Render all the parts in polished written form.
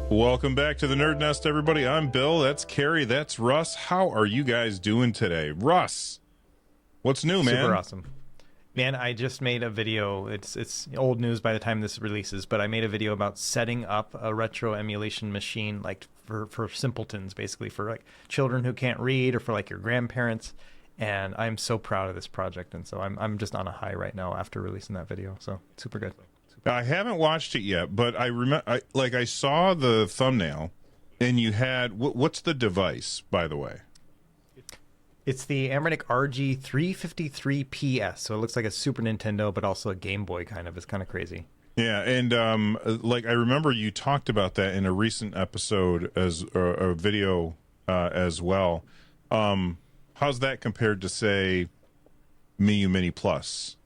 Welcome back to the NerdNest, everybody. I'm Bill. That's Cary. That's Russ. How are you guys doing today? Russ, what's new, man? Super awesome. Man, I just made a video. It's old news by the time this releases, but I made a video about setting up a retro emulation machine, like for simpletons, basically for like children who can't read or for like your grandparents. And I'm so proud of this project, and so I'm just on a high right now after releasing that video. So super good. I haven't watched it yet, but I remember, I saw the thumbnail, and you had what's the device, by the way? It's the Amranic RG353PS, so it looks like a Super Nintendo, but also a Game Boy kind of. It's kind of crazy. Yeah, and I remember you talked about that in a recent episode as a video as well. How's that compared to, say, Miu Mini Plus?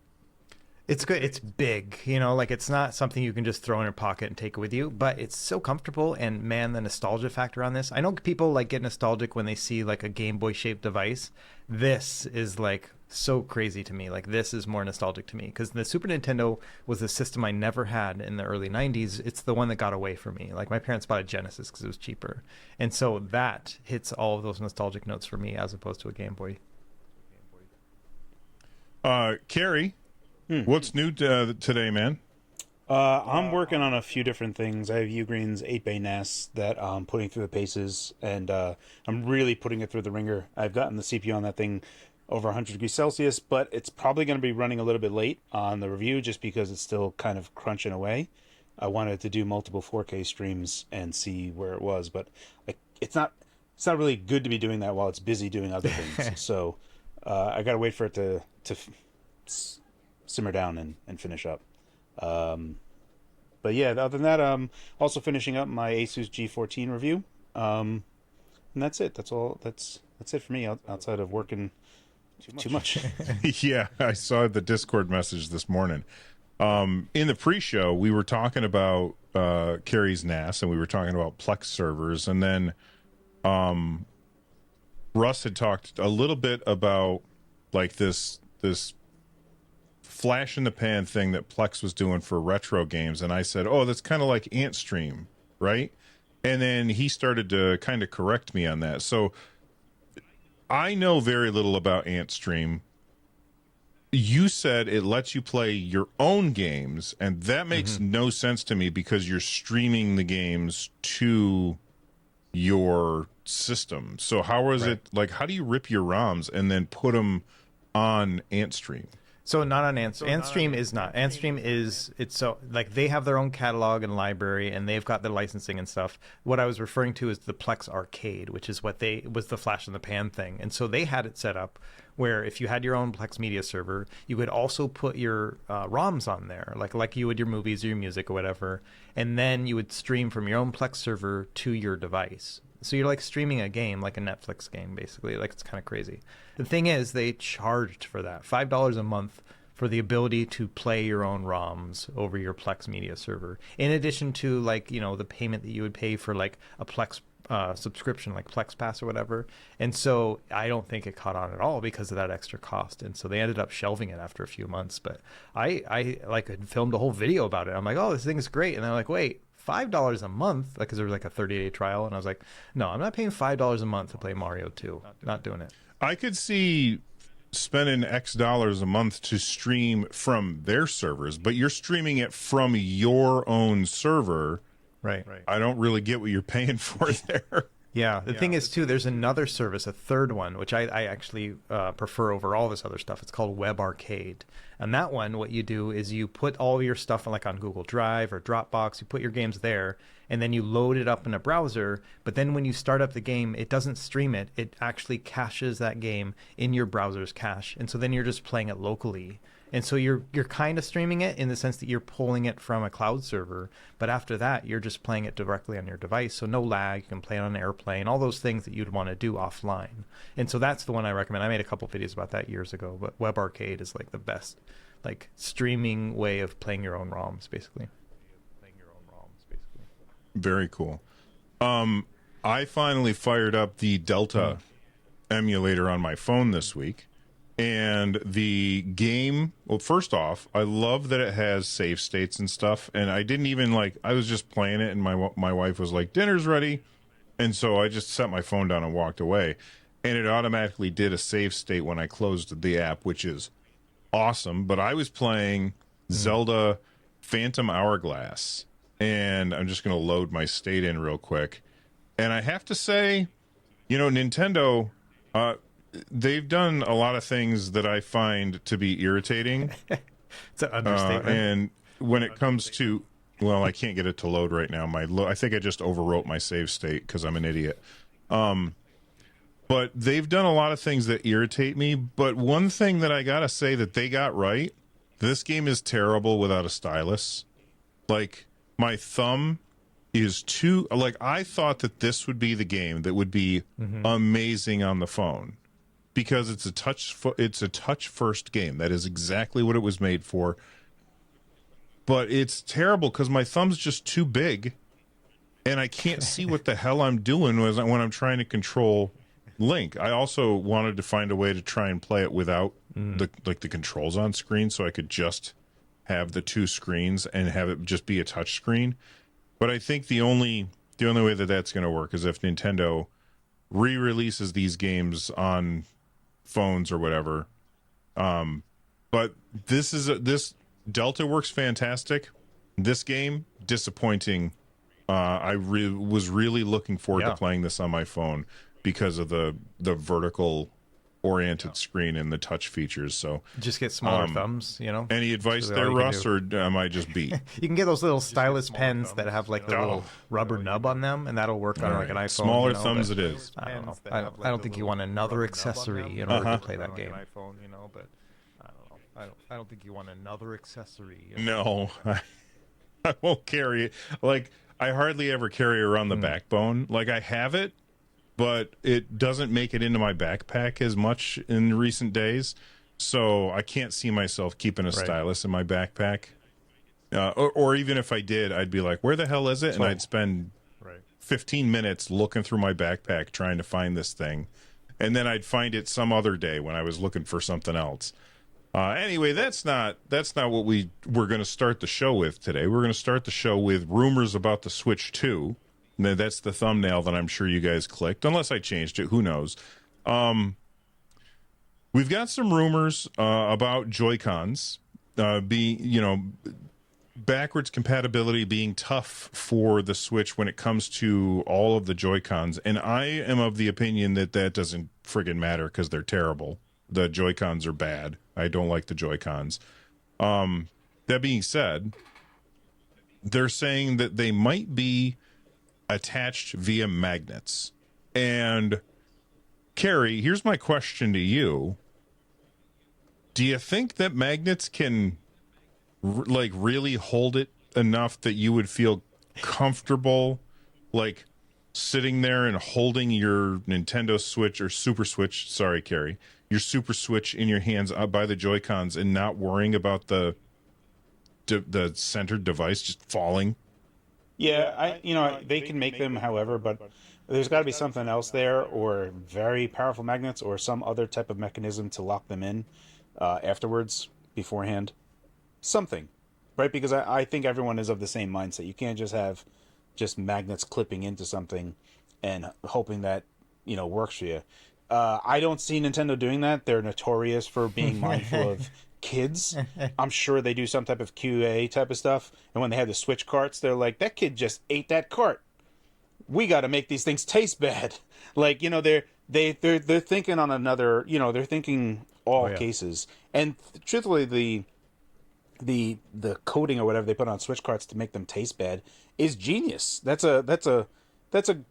It's good. It's big, like it's not something you can just throw in your pocket and take it with you, but it's so comfortable. And man, the nostalgia factor on this. I know people like get nostalgic when they see like a Game Boy shaped device. This is like so crazy to me. Like this is more nostalgic to me because the Super Nintendo was a system I never had in the early 90s. It's the one that got away from me. Like my parents bought a Genesis because it was cheaper. And so that hits all of those nostalgic notes for me as opposed to a Game Boy. Cary, what's new today, man? I'm working on a few different things. I have Ugreen's 8-bay NAS that I'm putting through the paces, and I'm really putting it through the ringer. I've gotten the CPU on that thing over 100 degrees Celsius, but it's probably going to be running a little bit late on the review just because it's still kind of crunching away. I wanted to do multiple 4K streams and see where it was, but it's not really good to be doing that while it's busy doing other things. So I got to wait for it to simmer down and finish up. But yeah, other than that, I'm also finishing up my Asus G14 review. And that's it. That's all. That's it for me outside of working too much. Yeah, I saw the Discord message this morning. In the pre-show, we were talking about Cary's NAS, and we were talking about Plex servers, and then Russ had talked a little bit about like this flash in the pan thing that Plex was doing for retro games, and I said, oh, that's kind of like AntStream, right? And then he started to kind of correct me on that. So I know very little about AntStream. You said it lets you play your own games, and that makes no sense to me because you're streaming the games to your system. So how is it, like, how do you rip your ROMs and then put them on AntStream? So not on AntStream is not. AntStream is, it's so like they have their own catalog and library and they've got their licensing and stuff. What I was referring to is the Plex Arcade, which is what was the flash in the pan thing. And so they had it set up where if you had your own Plex media server, you would also put your ROMs on there, like you would your movies or your music or whatever, and then you would stream from your own Plex server to your device. So you're like streaming a game, like a Netflix game, basically. Like it's kind of crazy. The thing is, they charged for that $5 a month for the ability to play your own ROMs over your Plex media server. In addition to like, the payment that you would pay for like a Plex subscription, like Plex Pass or whatever. And so I don't think it caught on at all because of that extra cost. And so they ended up shelving it after a few months. But I like had filmed a whole video about it. I'm like, oh, this thing is great. And they're like, wait, $5 a month, because there was like a 30-day trial, and I was like, no, I'm not paying $5 a month to play Mario 2. Not doing it. I could see spending X dollars a month to stream from their servers, but you're streaming it from your own server. Right. I don't really get what you're paying for there. Yeah, the thing is, too, there's another service, a third one, which I actually prefer over all this other stuff. It's called Web Arcade. And that one, what you do is you put all your stuff like on Google Drive or Dropbox, you put your games there, and then you load it up in a browser. But then when you start up the game, it doesn't stream it. It actually caches that game in your browser's cache. And so then you're just playing it locally. And so you're kind of streaming it in the sense that you're pulling it from a cloud server, but after that you're just playing it directly on your device. So no lag, you can play it on an airplane, all those things that you'd want to do offline. And so that's the one I recommend. I made a couple videos about that years ago, but Web Arcade is like the best like streaming way of playing your own ROMs, basically. Very cool. I finally fired up the Delta emulator on my phone this week. And the game, well, first off, I love that it has save states and stuff. And I didn't even like, I was just playing it, and my wife was like, dinner's ready. And so I just set my phone down and walked away. And it automatically did a save state when I closed the app, which is awesome. But I was playing Zelda Phantom Hourglass. And I'm just going to load my state in real quick. And I have to say, you know, Nintendo, they've done a lot of things that I find to be irritating. It's an understatement. And when it comes to, well, I can't get it to load right now. I think I just overwrote my save state because I'm an idiot. But they've done a lot of things that irritate me. But one thing that I gotta say that they got right, this game is terrible without a stylus. Like, my thumb is too, like, I thought that this would be the game that would be amazing on the phone, because it's a touch first game. That is exactly what it was made for. But it's terrible because my thumb's just too big, and I can't see what the hell I'm doing when I'm trying to control Link. I also wanted to find a way to try and play it without the controls on screen, so I could just have the two screens and have it just be a touch screen. But I think the only way that that's going to work is if Nintendo re-releases these games on phones or whatever. But this Delta works fantastic. This game, disappointing. I was really looking forward to playing this on my phone because of the vertical oriented screen and the touch features. So just get smaller thumbs, you know. Any advice there, Russ, or am I just beat? You can get those little stylus pens that have like the little rubber nub on them, and that'll work on like an iPhone. Smaller you know, thumbs it is. I don't know. I don't think you want another accessory in order to play that game. iPhone, you know, but I don't know. I don't think you want another accessory. No, I won't carry it. Like, I hardly ever carry around the backbone. Like, I have it, but it doesn't make it into my backpack as much in recent days. So I can't see myself keeping a stylus in my backpack. Or even if I did, I'd be like, where the hell is it? And I'd spend 15 minutes looking through my backpack trying to find this thing. And then I'd find it some other day when I was looking for something else. Anyway, that's not what we're going to start the show with today. We're going to start the show with rumors about the Switch 2. That's the thumbnail that I'm sure you guys clicked, unless I changed it. Who knows? We've got some rumors about Joy-Cons backwards compatibility being tough for the Switch when it comes to all of the Joy-Cons. And I am of the opinion that doesn't friggin' matter because they're terrible. The Joy-Cons are bad. I don't like the Joy-Cons. That being said, they're saying that they might be attached via magnets. And Cary, here's my question to you. Do you think that magnets can really hold it enough that you would feel comfortable like sitting there and holding your Nintendo Switch or Super Switch, sorry Cary, your Super Switch in your hands by the Joy-Cons and not worrying about the centered device just falling? Yeah, they can make them however, but there's got to be something else there, or very powerful magnets, or some other type of mechanism to lock them in afterwards, beforehand. Something, right? Because I think everyone is of the same mindset. You can't just have just magnets clipping into something and hoping that, works for you. I don't see Nintendo doing that. They're notorious for being mindful of kids. I'm sure they do some type of QA type of stuff. And when they had the Switch carts, they're like, that kid just ate that cart. We got to make these things taste bad. Like, they're thinking on another, they're thinking all cases. And truthfully, the coating or whatever they put on Switch carts to make them taste bad is genius. That's a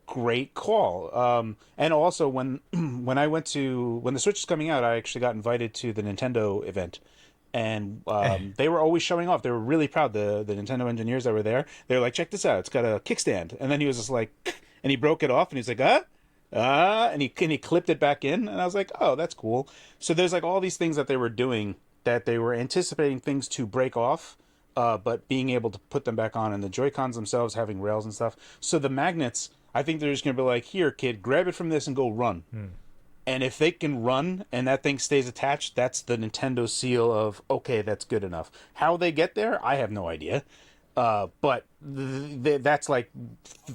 great call. And also when the Switch is coming out, I actually got invited to the Nintendo event, and they were always showing off. They were really proud. The Nintendo engineers that were there, they were like, check this out, it's got a kickstand. And then he was just like, and he broke it off, and he's like, and he clipped it back in, and I was like, oh, that's cool. So there's like all these things that they were doing that they were anticipating things to break off, but being able to put them back on, and the Joy-Cons themselves having rails and stuff. So the magnets, I think they're just going to be like, here, kid, grab it from this and go run. And if they can run and that thing stays attached, that's the Nintendo seal of, okay, that's good enough. How they get there, I have no idea. But that's like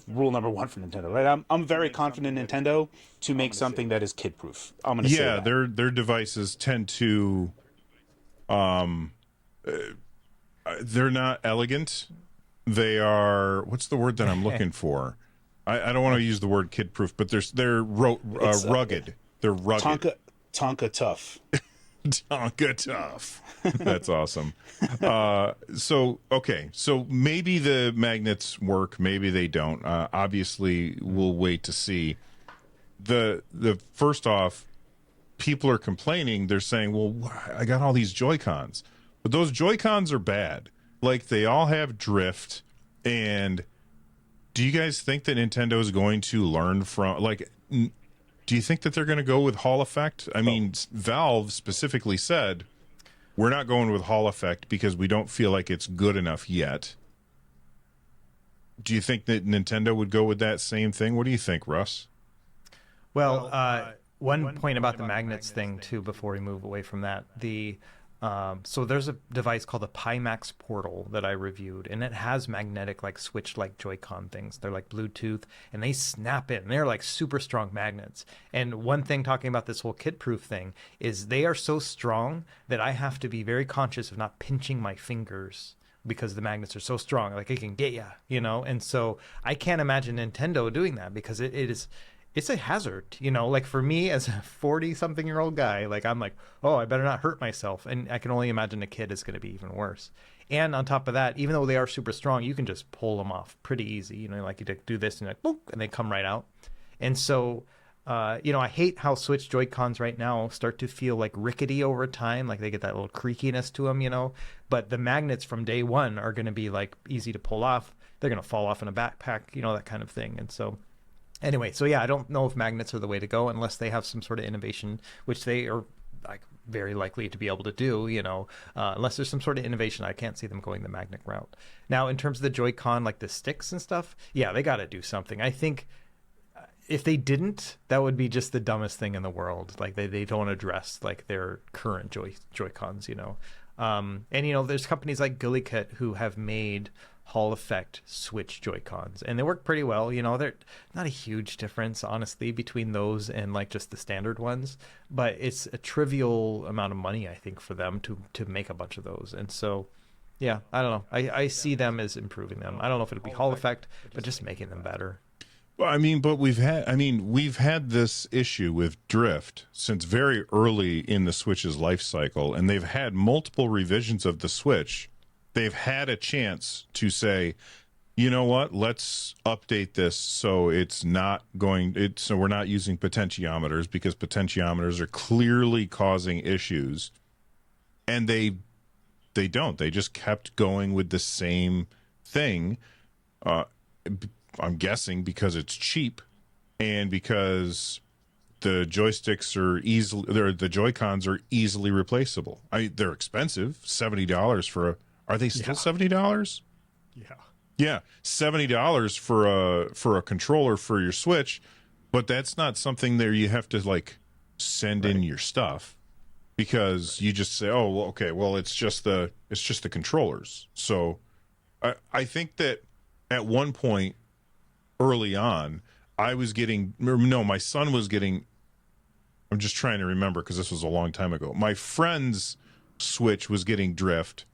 rule number one for Nintendo, right? I'm very confident in Nintendo to make something that is kid proof. I'm gonna say Yeah, that. their devices tend to they're not elegant. They are, what's the word that I'm looking for? I don't want to use the word kid proof, but rugged. They're rugged. Tonka tough. Tonka tough. That's awesome. So maybe the magnets work, maybe they don't. Obviously, we'll wait to see. The first off, people are complaining. They're saying, "Well, I got all these Joy-Cons," but those Joy-Cons are bad. Like they all have drift. And do you guys think that Nintendo is going to learn from do you think that they're going to go with Hall effect? I mean, Valve specifically said, we're not going with Hall effect because we don't feel like it's good enough yet. Do you think that Nintendo would go with that same thing? What do you think, Russ? Well, one point about the magnets thing too, before we move away from that, so there's a device called the Pimax Portal that I reviewed, and it has magnetic, like switch-like Joy-Con things. They're like Bluetooth, and they snap in. They're like super strong magnets. And one thing talking about this whole kid-proof thing is they are so strong that I have to be very conscious of not pinching my fingers because the magnets are so strong. Like it can get you, you know? And so I can't imagine Nintendo doing that because it's a hazard, you know, like for me as a 40-something-year-old guy, like I'm like, oh, I better not hurt myself. And I can only imagine a kid is going to be even worse. And on top of that, even though they are super strong, you can just pull them off pretty easy. You know, like you do this and you're like, boop, and they come right out. And so, you know, I hate how Switch Joy-Cons right now start to feel like rickety over time. Like they get that little creakiness to them, you know, but the magnets from day one are going to be like easy to pull off. They're going to fall off in a backpack, you know, that kind of thing. And so, anyway, so yeah, I don't know if magnets are the way to go unless they have some sort of innovation, which they are like very likely to be able to do, you know, unless there's some sort of innovation. I can't see them going the magnet route. Now, in terms of the Joy-Con, like the sticks and stuff, yeah, they got to do something. I think if they didn't, that would be just the dumbest thing in the world. Like they don't address like their current Joy-Cons, you know. And, you know, there's companies like Gillikit who have made Hall effect Switch Joy-Cons, and they work pretty well. You know, they're not a huge difference, honestly, between those and like just the standard ones, but it's a trivial amount of money, I think, for them to make a bunch of those. And so, yeah, I don't know. I see them as improving them. I don't know if it'll be Hall effect, but just making them better. Well, I mean, but we've had this issue with drift since very early in the Switch's life cycle, and they've had multiple revisions of the Switch. They've had a chance to say, you know what, let's update this so it's not so we're not using potentiometers because potentiometers are clearly causing issues. And they don't. They just kept going with the same thing. I'm guessing because it's cheap and because the joysticks are the Joy-Cons are easily replaceable. They're expensive, $70 for are they still $70? Yeah. Yeah, $70 for a controller for your Switch, but that's not something there you have to like send in your stuff because you just say, oh, well, okay, well it's just the controllers. So I think that at one point early on, my son was getting. I'm just trying to remember because this was a long time ago. My friend's Switch was getting drift.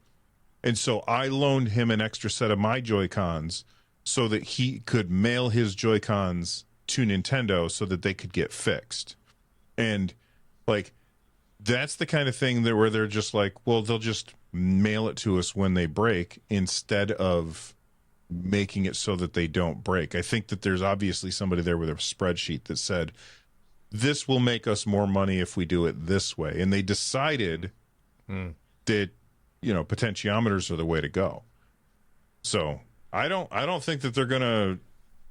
And so I loaned him an extra set of my Joy-Cons so that he could mail his Joy-Cons to Nintendo so that they could get fixed. And like that's the kind of thing where they're just like, well, they'll just mail it to us when they break instead of making it so that they don't break. I think that there's obviously somebody there with a spreadsheet that said this will make us more money if we do it this way. And they decided that potentiometers are the way to go. So I don't think that they're going to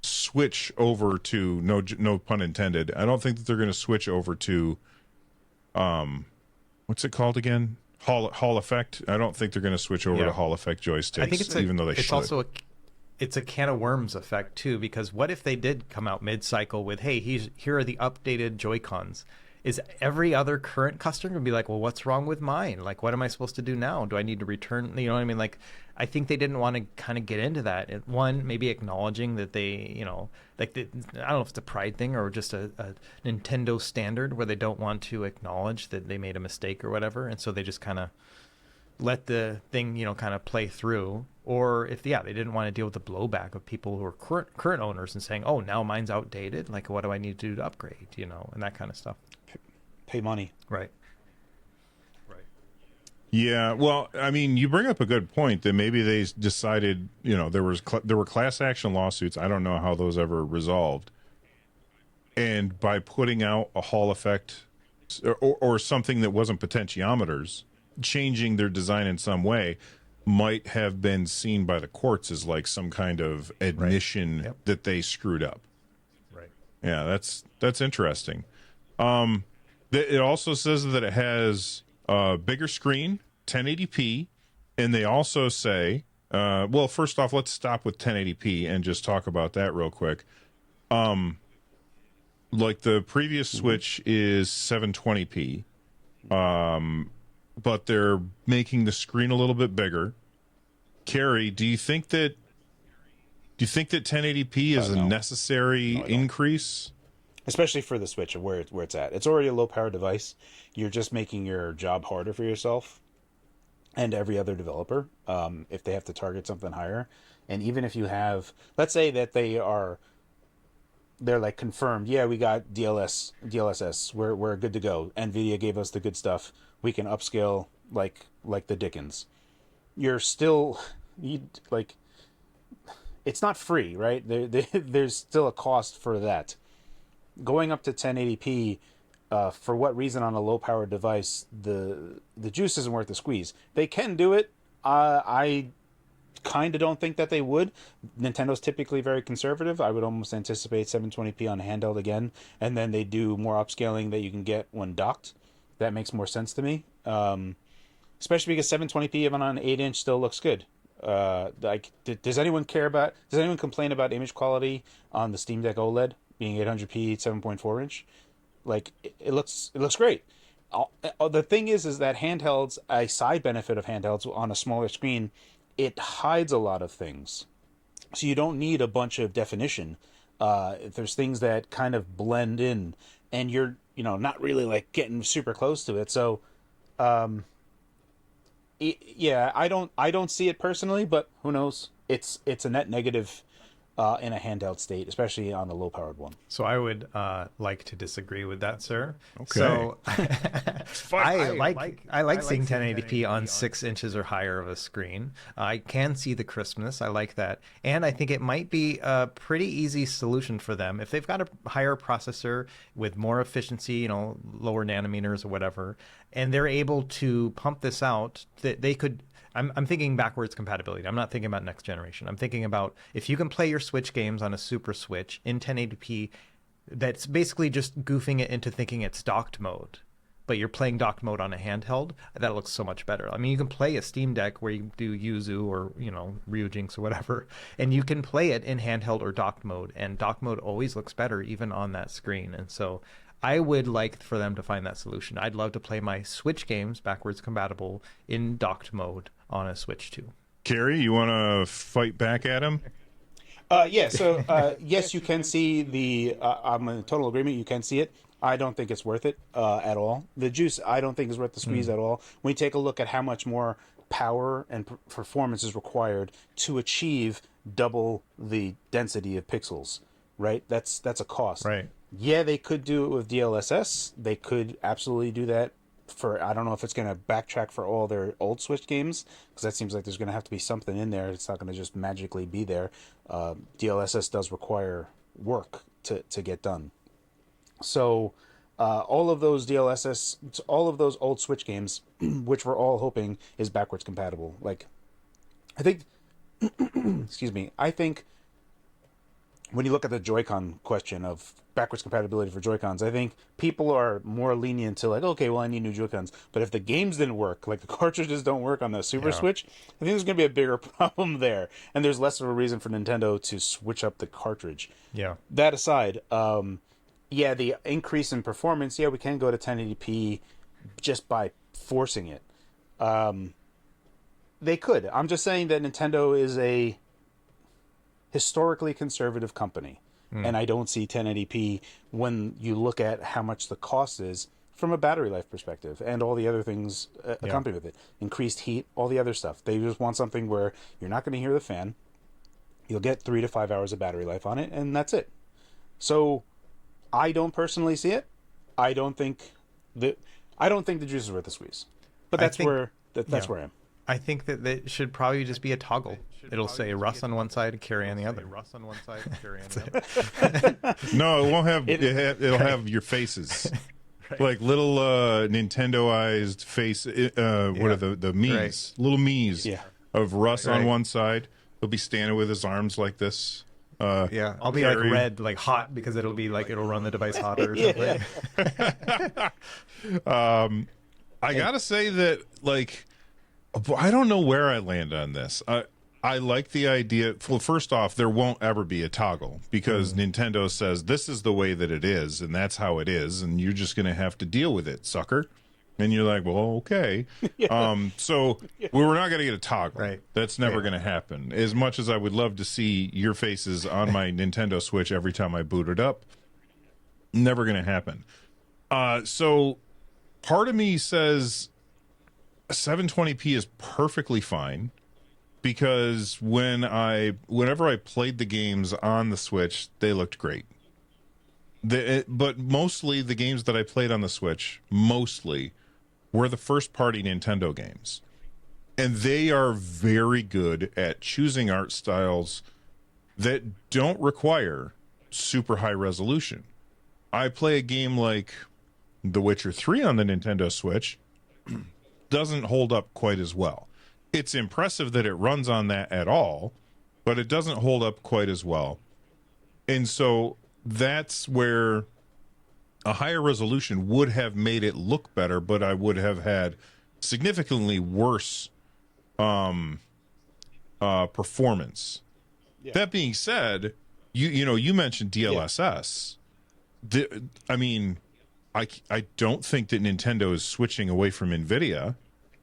switch over to no pun intended. I don't think that they're going to switch over to what's it called again? Hall effect. I don't think they're going to switch over to Hall effect joysticks. I think even though they should. Also it's a can of worms effect too, because what if they did come out mid-cycle with, hey, here are the updated Joy-Cons, is every other current customer gonna be like, well, what's wrong with mine? Like, what am I supposed to do now? Do I need to return? You know what I mean? Like, I think they didn't want to kind of get into that. One, maybe acknowledging that they, like, I don't know if it's a pride thing or just a Nintendo standard where they don't want to acknowledge that they made a mistake or whatever. And so they just kind of let the thing, kind of play through. Or if, they didn't want to deal with the blowback of people who are current owners and saying, oh, now mine's outdated. Like, what do I need to do to upgrade, and that kind of stuff. Pay money. Right. Yeah, well, I mean, you bring up a good point that maybe they decided, there were class action lawsuits. I don't know how those ever resolved. And by putting out a Hall effect or something that wasn't potentiometers, changing their design in some way might have been seen by the courts as like some kind of admission that they screwed up. Right. Yeah, that's interesting. It also says that it has a bigger screen, 1080p, and they also say, well, first off, let's stop with 1080p and just talk about that real quick. Like the previous Switch is 720p, but they're making the screen a little bit bigger. Cary, do you think that 1080p is a necessary increase? Especially for the Switch and where it's at. It's already a low-power device. You're just making your job harder for yourself and every other developer if they have to target something higher. And even if you have... Let's say that they're like confirmed, yeah, we got DLSS. We're good to go. Nvidia gave us the good stuff. We can upscale like the Dickens. You're still... it's not free, right? There's still a cost for that. Going up to 1080p, for what reason on a low-powered device, the juice isn't worth the squeeze. They can do it. I kind of don't think that they would. Nintendo's typically very conservative. I would almost anticipate 720p on handheld again, and then they do more upscaling that you can get when docked. That makes more sense to me, especially because 720p even on an 8-inch still looks good. Does anyone complain about image quality on the Steam Deck OLED? Being 800p 7.4 inch, like it looks great. The thing is that handhelds, a side benefit of handhelds on a smaller screen, it hides a lot of things, so you don't need a bunch of definition. There's things that kind of blend in, and you're not really like getting super close to it. So, I don't see it personally, but who knows? It's a net negative. In a handheld state, especially on the low-powered one. So I would like to disagree with that, sir. Okay. So I like seeing 1080p on 6 inches or higher of a screen. I can see the crispness. I like that. And I think it might be a pretty easy solution for them. If they've got a higher processor with more efficiency, lower nanometers or whatever, and they're able to pump this out, that they could... I'm thinking backwards compatibility. I'm not thinking about next generation. I'm thinking about if you can play your Switch games on a Super Switch in 1080p, that's basically just goofing it into thinking it's docked mode, but you're playing docked mode on a handheld. That looks so much better. I mean, you can play a Steam Deck where you do Yuzu or, Ryujinx or whatever, and you can play it in handheld or docked mode, and docked mode always looks better even on that screen. And so I would like for them to find that solution. I'd love to play my Switch games backwards compatible in docked mode on a Switch too. Cary, you want to fight back at him? Yeah, so yes, you can see the... I'm in total agreement, you can see it. I don't think it's worth it at all. The juice, I don't think is worth the squeeze at all. When you take a look at how much more power and performance is required to achieve double the density of pixels, right? That's a cost. Right. Yeah, they could do it with DLSS. They could absolutely do that. I don't know if it's going to backtrack for all their old Switch games, because that seems like there's going to have to be something in there. It's not going to just magically be there. DLSS does require work to get done. So all of those DLSS, all of those old Switch games, which we're all hoping is backwards compatible. Like, I think, excuse me, I think when you look at the Joy-Con question of backwards compatibility for Joy-Cons, I think people are more lenient to like, okay, well, I need new Joy-Cons. But if the games didn't work, like the cartridges don't work on the Super Switch, I think there's going to be a bigger problem there. And there's less of a reason for Nintendo to switch up the cartridge. Yeah. That aside, yeah, the increase in performance, yeah, we can go to 1080p just by forcing it. They could. I'm just saying that Nintendo is a historically conservative company, and I don't see 1080p when you look at how much the cost is from a battery life perspective and all the other things accompanied with it. Increased heat, all the other stuff. They just want something where you're not going to hear the fan. You'll get 3 to 5 hours of battery life on it, and that's it. So I don't personally see it. I don't think the juice is worth the squeeze. But that's where I am. I think that it should probably just be a toggle. It'll say Russ on one side and Cary on the other. Russ on one side, Cary on the other. No, it won't have. It'll have your faces, like little Nintendo-ized face. What are the Mii's? Right. Little Mii's of Russ on Right. one side. He'll be standing with his arms like this. Yeah, I'll be Cary. like red, like hot, because it'll be like it'll run the device hotter or something. I gotta say that, like, I don't know where I land on this. I like the idea. Well, first off, there won't ever be a toggle because Nintendo says this is the way that it is, and that's how it is, and you're just gonna have to deal with it, sucker. And you're like, well, okay. So we're not gonna get a toggle. Right. That's never gonna happen. As much as I would love to see your faces on my Nintendo Switch every time I boot it up, never gonna happen. So part of me says 720p is perfectly fine because whenever I played the games on the Switch, they looked great. But mostly the games that I played on the Switch were the first party Nintendo games. And they are very good at choosing art styles that don't require super high resolution. I play a game like The Witcher 3 on the Nintendo Switch, doesn't hold up quite as well. It's impressive that it runs on that at all, but it doesn't hold up quite as well. And so that's where a higher resolution would have made it look better, but I would have had significantly worse performance. Yeah. That being said, you mentioned DLSS. I don't think that Nintendo is switching away from Nvidia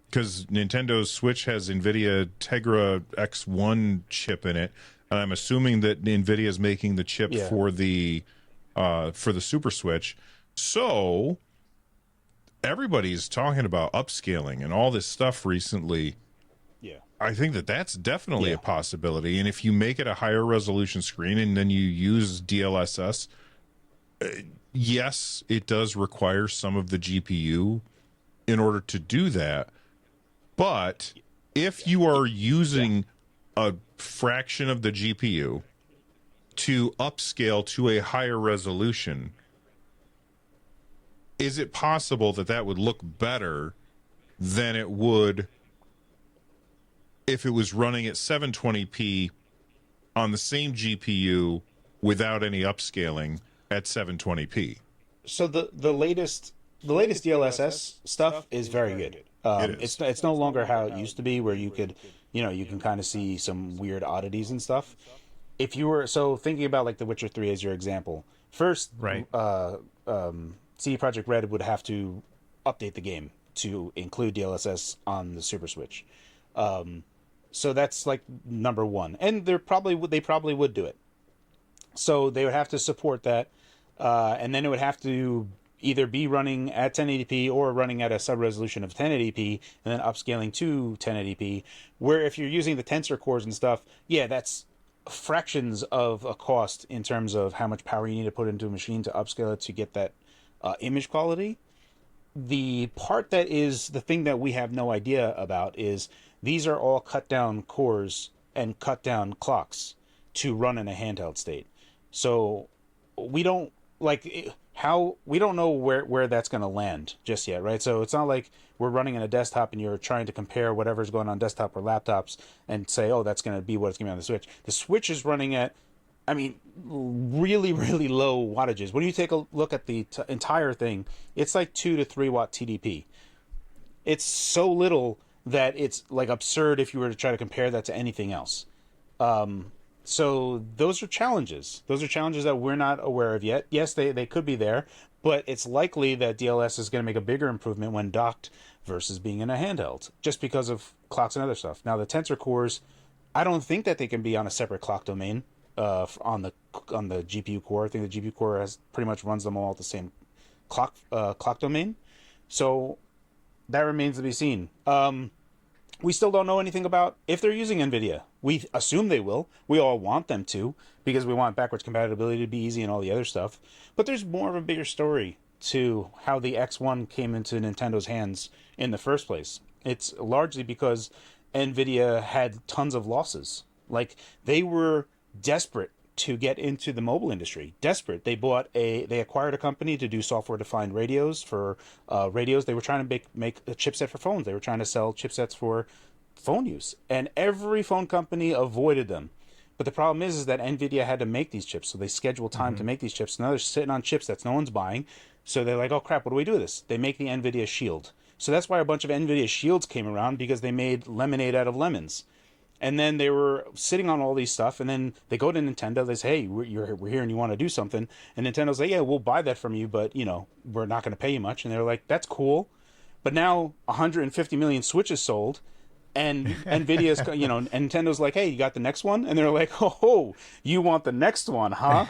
because Nintendo's Switch has Nvidia Tegra X1 chip in it, and I'm assuming that Nvidia is making the chip for the Super Switch. So everybody's talking about upscaling and all this stuff recently. Yeah, I think that that's definitely a possibility. And if you make it a higher resolution screen and then you use DLSS, yes, it does require some of the GPU in order to do that. But if you are using a fraction of the GPU to upscale to a higher resolution, is it possible that that would look better than it would if it was running at 720p on the same GPU without any upscaling at 720p? So the latest DLSS stuff is very good. It's no longer how it used to be, where you could, you can kind of see some weird oddities and stuff. If you were thinking about like The Witcher 3 as your example, first, Right. CD Projekt Red would have to update the game to include DLSS on the Super Switch. So that's like number one, and they probably would do it. So they would have to support that, and then it would have to either be running at 1080p or running at a sub-resolution of 1080p, and then upscaling to 1080p, where if you're using the tensor cores and stuff, that's fractions of a cost in terms of how much power you need to put into a machine to upscale it to get that image quality. The part that is the thing that we have no idea about is these are all cut down cores and cut down clocks to run in a handheld state. So we don't know where that's going to land just yet, right? So it's not like we're running in a desktop and you're trying to compare whatever's going on desktop or laptops and say, oh, that's going to be what it's going to be on the Switch. The Switch is running at, really, really low wattages. When you take a look at the entire thing, it's like 2 to 3 watt TDP. It's so little that it's like absurd if you were to try to compare that to anything else. So those are challenges. Those are challenges that we're not aware of yet. Yes, they could be there, but it's likely that DLS is going to make a bigger improvement when docked versus being in a handheld, just because of clocks and other stuff. Now the tensor cores, I don't think that they can be on a separate clock domain on the GPU core. I think the GPU core has pretty much runs them all at the same clock domain. So that remains to be seen. We still don't know anything about if they're using NVIDIA. We assume they will. We all want them to, because we want backwards compatibility to be easy and all the other stuff. But there's more of a bigger story to how the X1 came into Nintendo's hands in the first place. It's largely because NVIDIA had tons of losses. Like, they were desperate to get into the mobile industry. Desperate. They acquired a company to do software-defined radios for radios. They were trying to make a chipset for phones. They were trying to sell chipsets for phone use, and every phone company avoided them. But the problem is that NVIDIA had to make these chips, so they scheduled time to make these chips. Now they're sitting on chips that no one's buying, so they're like, oh crap, what do we do with this? They make the NVIDIA Shield. So that's why a bunch of NVIDIA Shields came around, because they made lemonade out of lemons. And then they were sitting on all these stuff, and then they go to Nintendo. They say, hey, we're here and you want to do something. And Nintendo's like, yeah, we'll buy that from you, but, we're not going to pay you much. And they're like, that's cool. But now 150 million Switches sold, and NVIDIA's, and Nintendo's like, hey, you got the next one? And they're like, oh, you want the next one, huh?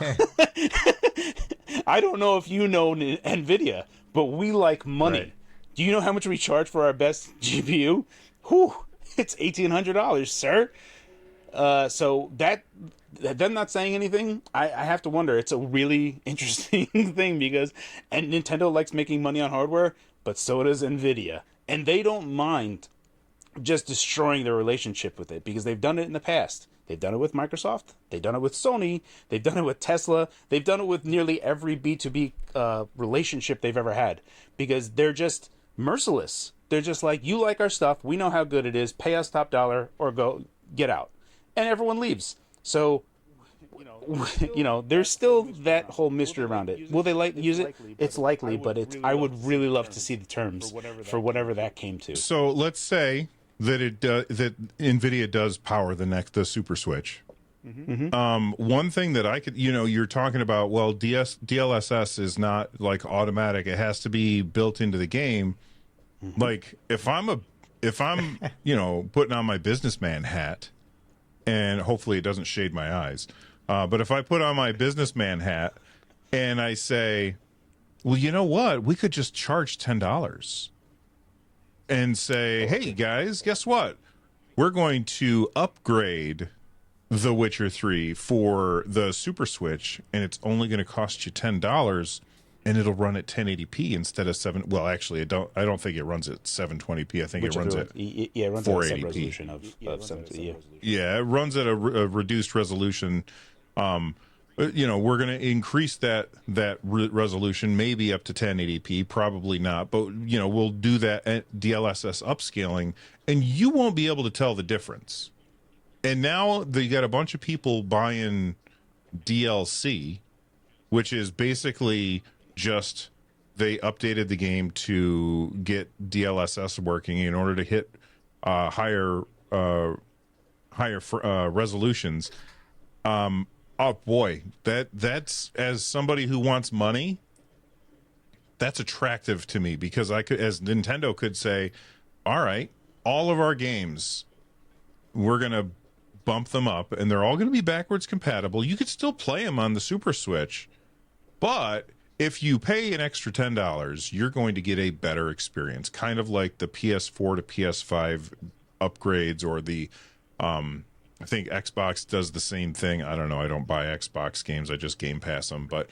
I don't know if you know NVIDIA, but we like money. Right. Do you know how much we charge for our best GPU? Whew. It's $1,800, sir. So that them not saying anything, I have to wonder. It's a really interesting thing, because and Nintendo likes making money on hardware, but so does Nvidia, and they don't mind just destroying their relationship with it, because they've done it in the past. They've done it with Microsoft. They've done it with Sony. They've done it with Tesla. They've done it with nearly every B2B relationship they've ever had, because they're just merciless. They're just like, you like our stuff, we know how good it is, pay us top dollar or go get out. And everyone leaves. So, there's still that whole mystery around it. Will they use it? It's likely, but I would really love to see the terms for whatever that came to. So let's say that that NVIDIA does power the Super Switch. Mm-hmm. One thing that I could, you're talking about, well, DLSS is not like automatic. It has to be built into the game. Mm-hmm. Like if I'm putting on my businessman hat, and hopefully it doesn't shade my eyes, but if I put on my businessman hat and I say, well, you know what, we could just charge $10 and say, hey guys, guess what? We're going to upgrade The Witcher 3 for the Super Switch, and it's only going to cost you $10. And it'll run at 1080p instead of 7. Well, actually, I don't think it runs at 720p. I think it runs at 480p. Resolution of 720. Yeah, it runs at a reduced resolution. We're going to increase that resolution maybe up to 1080p. Probably not, but we'll do that at DLSS upscaling, and you won't be able to tell the difference. And now you got a bunch of people buying DLC, which is basically just they updated the game to get DLSS working in order to hit higher resolutions. Oh boy, that's, as somebody who wants money, that's attractive to me, because Nintendo could say, all right, all of our games, we're gonna bump them up, and they're all going to be backwards compatible. You could still play them on the Super Switch, but if you pay an extra $10, you're going to get a better experience, kind of like the PS4 to PS5 upgrades, or the I think Xbox does the same thing. I don't know. I don't buy Xbox games. I just Game Pass them, but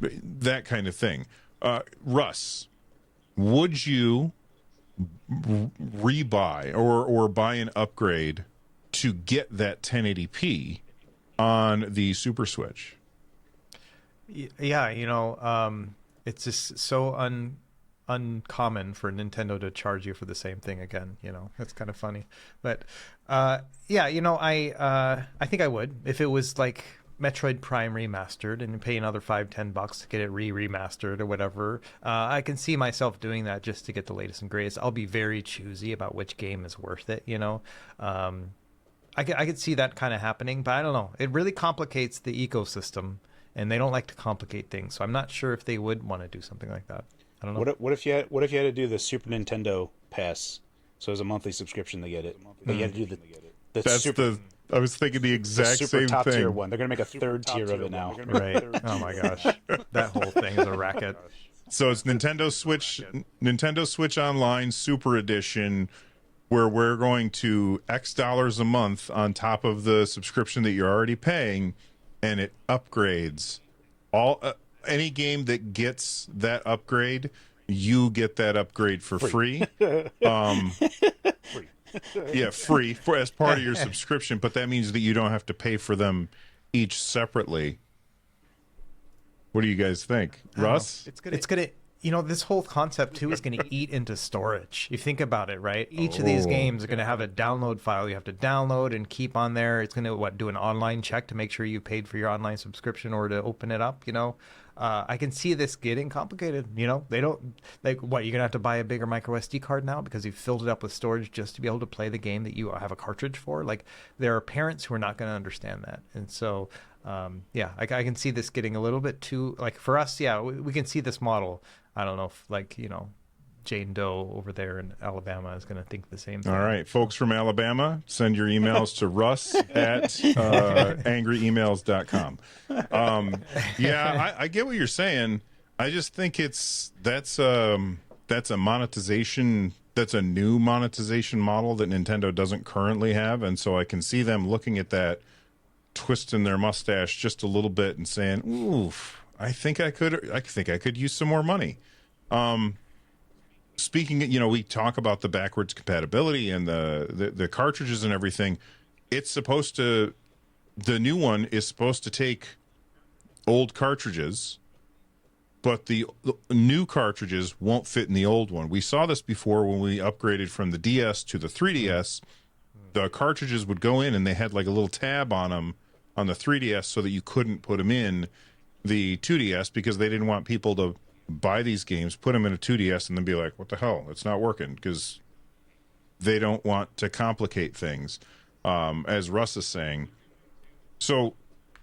that kind of thing. Russ, would you rebuy or buy an upgrade to get that 1080p on the Super Switch? Yeah, it's just so uncommon for Nintendo to charge you for the same thing again. It's kind of funny, but I think I would, if it was like Metroid Prime remastered and pay another $5-10 to get it remastered or whatever. I can see myself doing that just to get the latest and greatest. I'll be very choosy about which game is worth it. I could see that kind of happening, but I don't know. It really complicates the ecosystem, and they don't like to complicate things. So I'm not sure if they would want to do something like that. I don't know. What if you had to do the Super Nintendo Pass? So as a monthly subscription, they get it. But you had to do the That's super, I was thinking the the exact super same top thing. tier one. They're gonna make a third tier of it now. Right. Oh my gosh. That whole thing is a racket. So it's Nintendo Switch Online Super Edition, where we're going to X dollars a month on top of the subscription that you're already paying, and it upgrades all any game that gets that upgrade. You get that upgrade for free. Yeah, free as part of your subscription, but that means that you don't have to pay for them each separately. What do you guys think, Russ? It's gonna, you know, this whole concept too is gonna eat into storage. You think about it, right? Each of these games are gonna have a download file you have to download and keep on there. It's gonna do an online check to make sure you paid for your online subscription or to open it up. You know, I can see this getting complicated. You know, they don't like what you're gonna have to buy a bigger micro SD card now because you've filled it up with storage just to be able to play the game that you have a cartridge for. Like there are parents who are not going to understand that, and so. Yeah, I can see this getting a little bit too, like for us, yeah, we can see this model. I don't know if, like, you know, Jane Doe over there in Alabama is going to think the same thing. All right, folks from Alabama, send your emails to Russ at angryemails.com. Yeah, I get what you're saying. I just think that's a monetization. That's a new monetization model that Nintendo doesn't currently have, and so I can see them looking at that, twisting their mustache just a little bit and saying, "Oof, I think I could use some more money." Speaking, you know, we talk about the backwards compatibility and the cartridges and everything. It's supposed to, the new one is supposed to take old cartridges, but the new cartridges won't fit in the old one. We saw this before when we upgraded from the DS to the 3DS. The cartridges would go in and they had like a little tab on them on the 3DS so that you couldn't put them in the 2DS because they didn't want people to buy these games, put them in a 2DS, and then be like, what the hell? It's not working, because they don't want to complicate things, as Russ is saying. So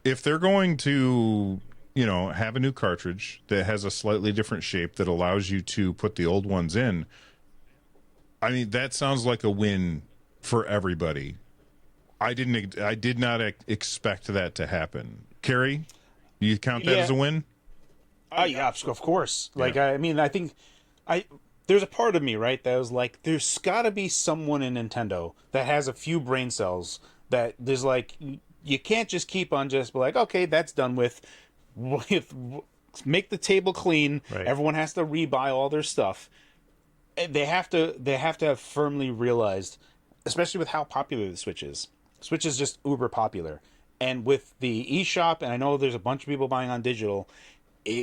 if they're going to, you know, have a new cartridge that has a slightly different shape that allows you to put the old ones in, I mean, that sounds like a win for everybody. I did not expect that to happen. Cary, you count that as a win? Yeah, of course. Like, I mean, I think there's a part of me, right, that was like, there's got to be someone in Nintendo that has a few brain cells that there's like, you can't just keep on just be like, okay, that's done with make the table clean. Right. Everyone has to rebuy all their stuff. They have to have firmly realized, especially with how popular the Switch is. Switch is just uber popular. And with the eShop, and I know there's a bunch of people buying on digital,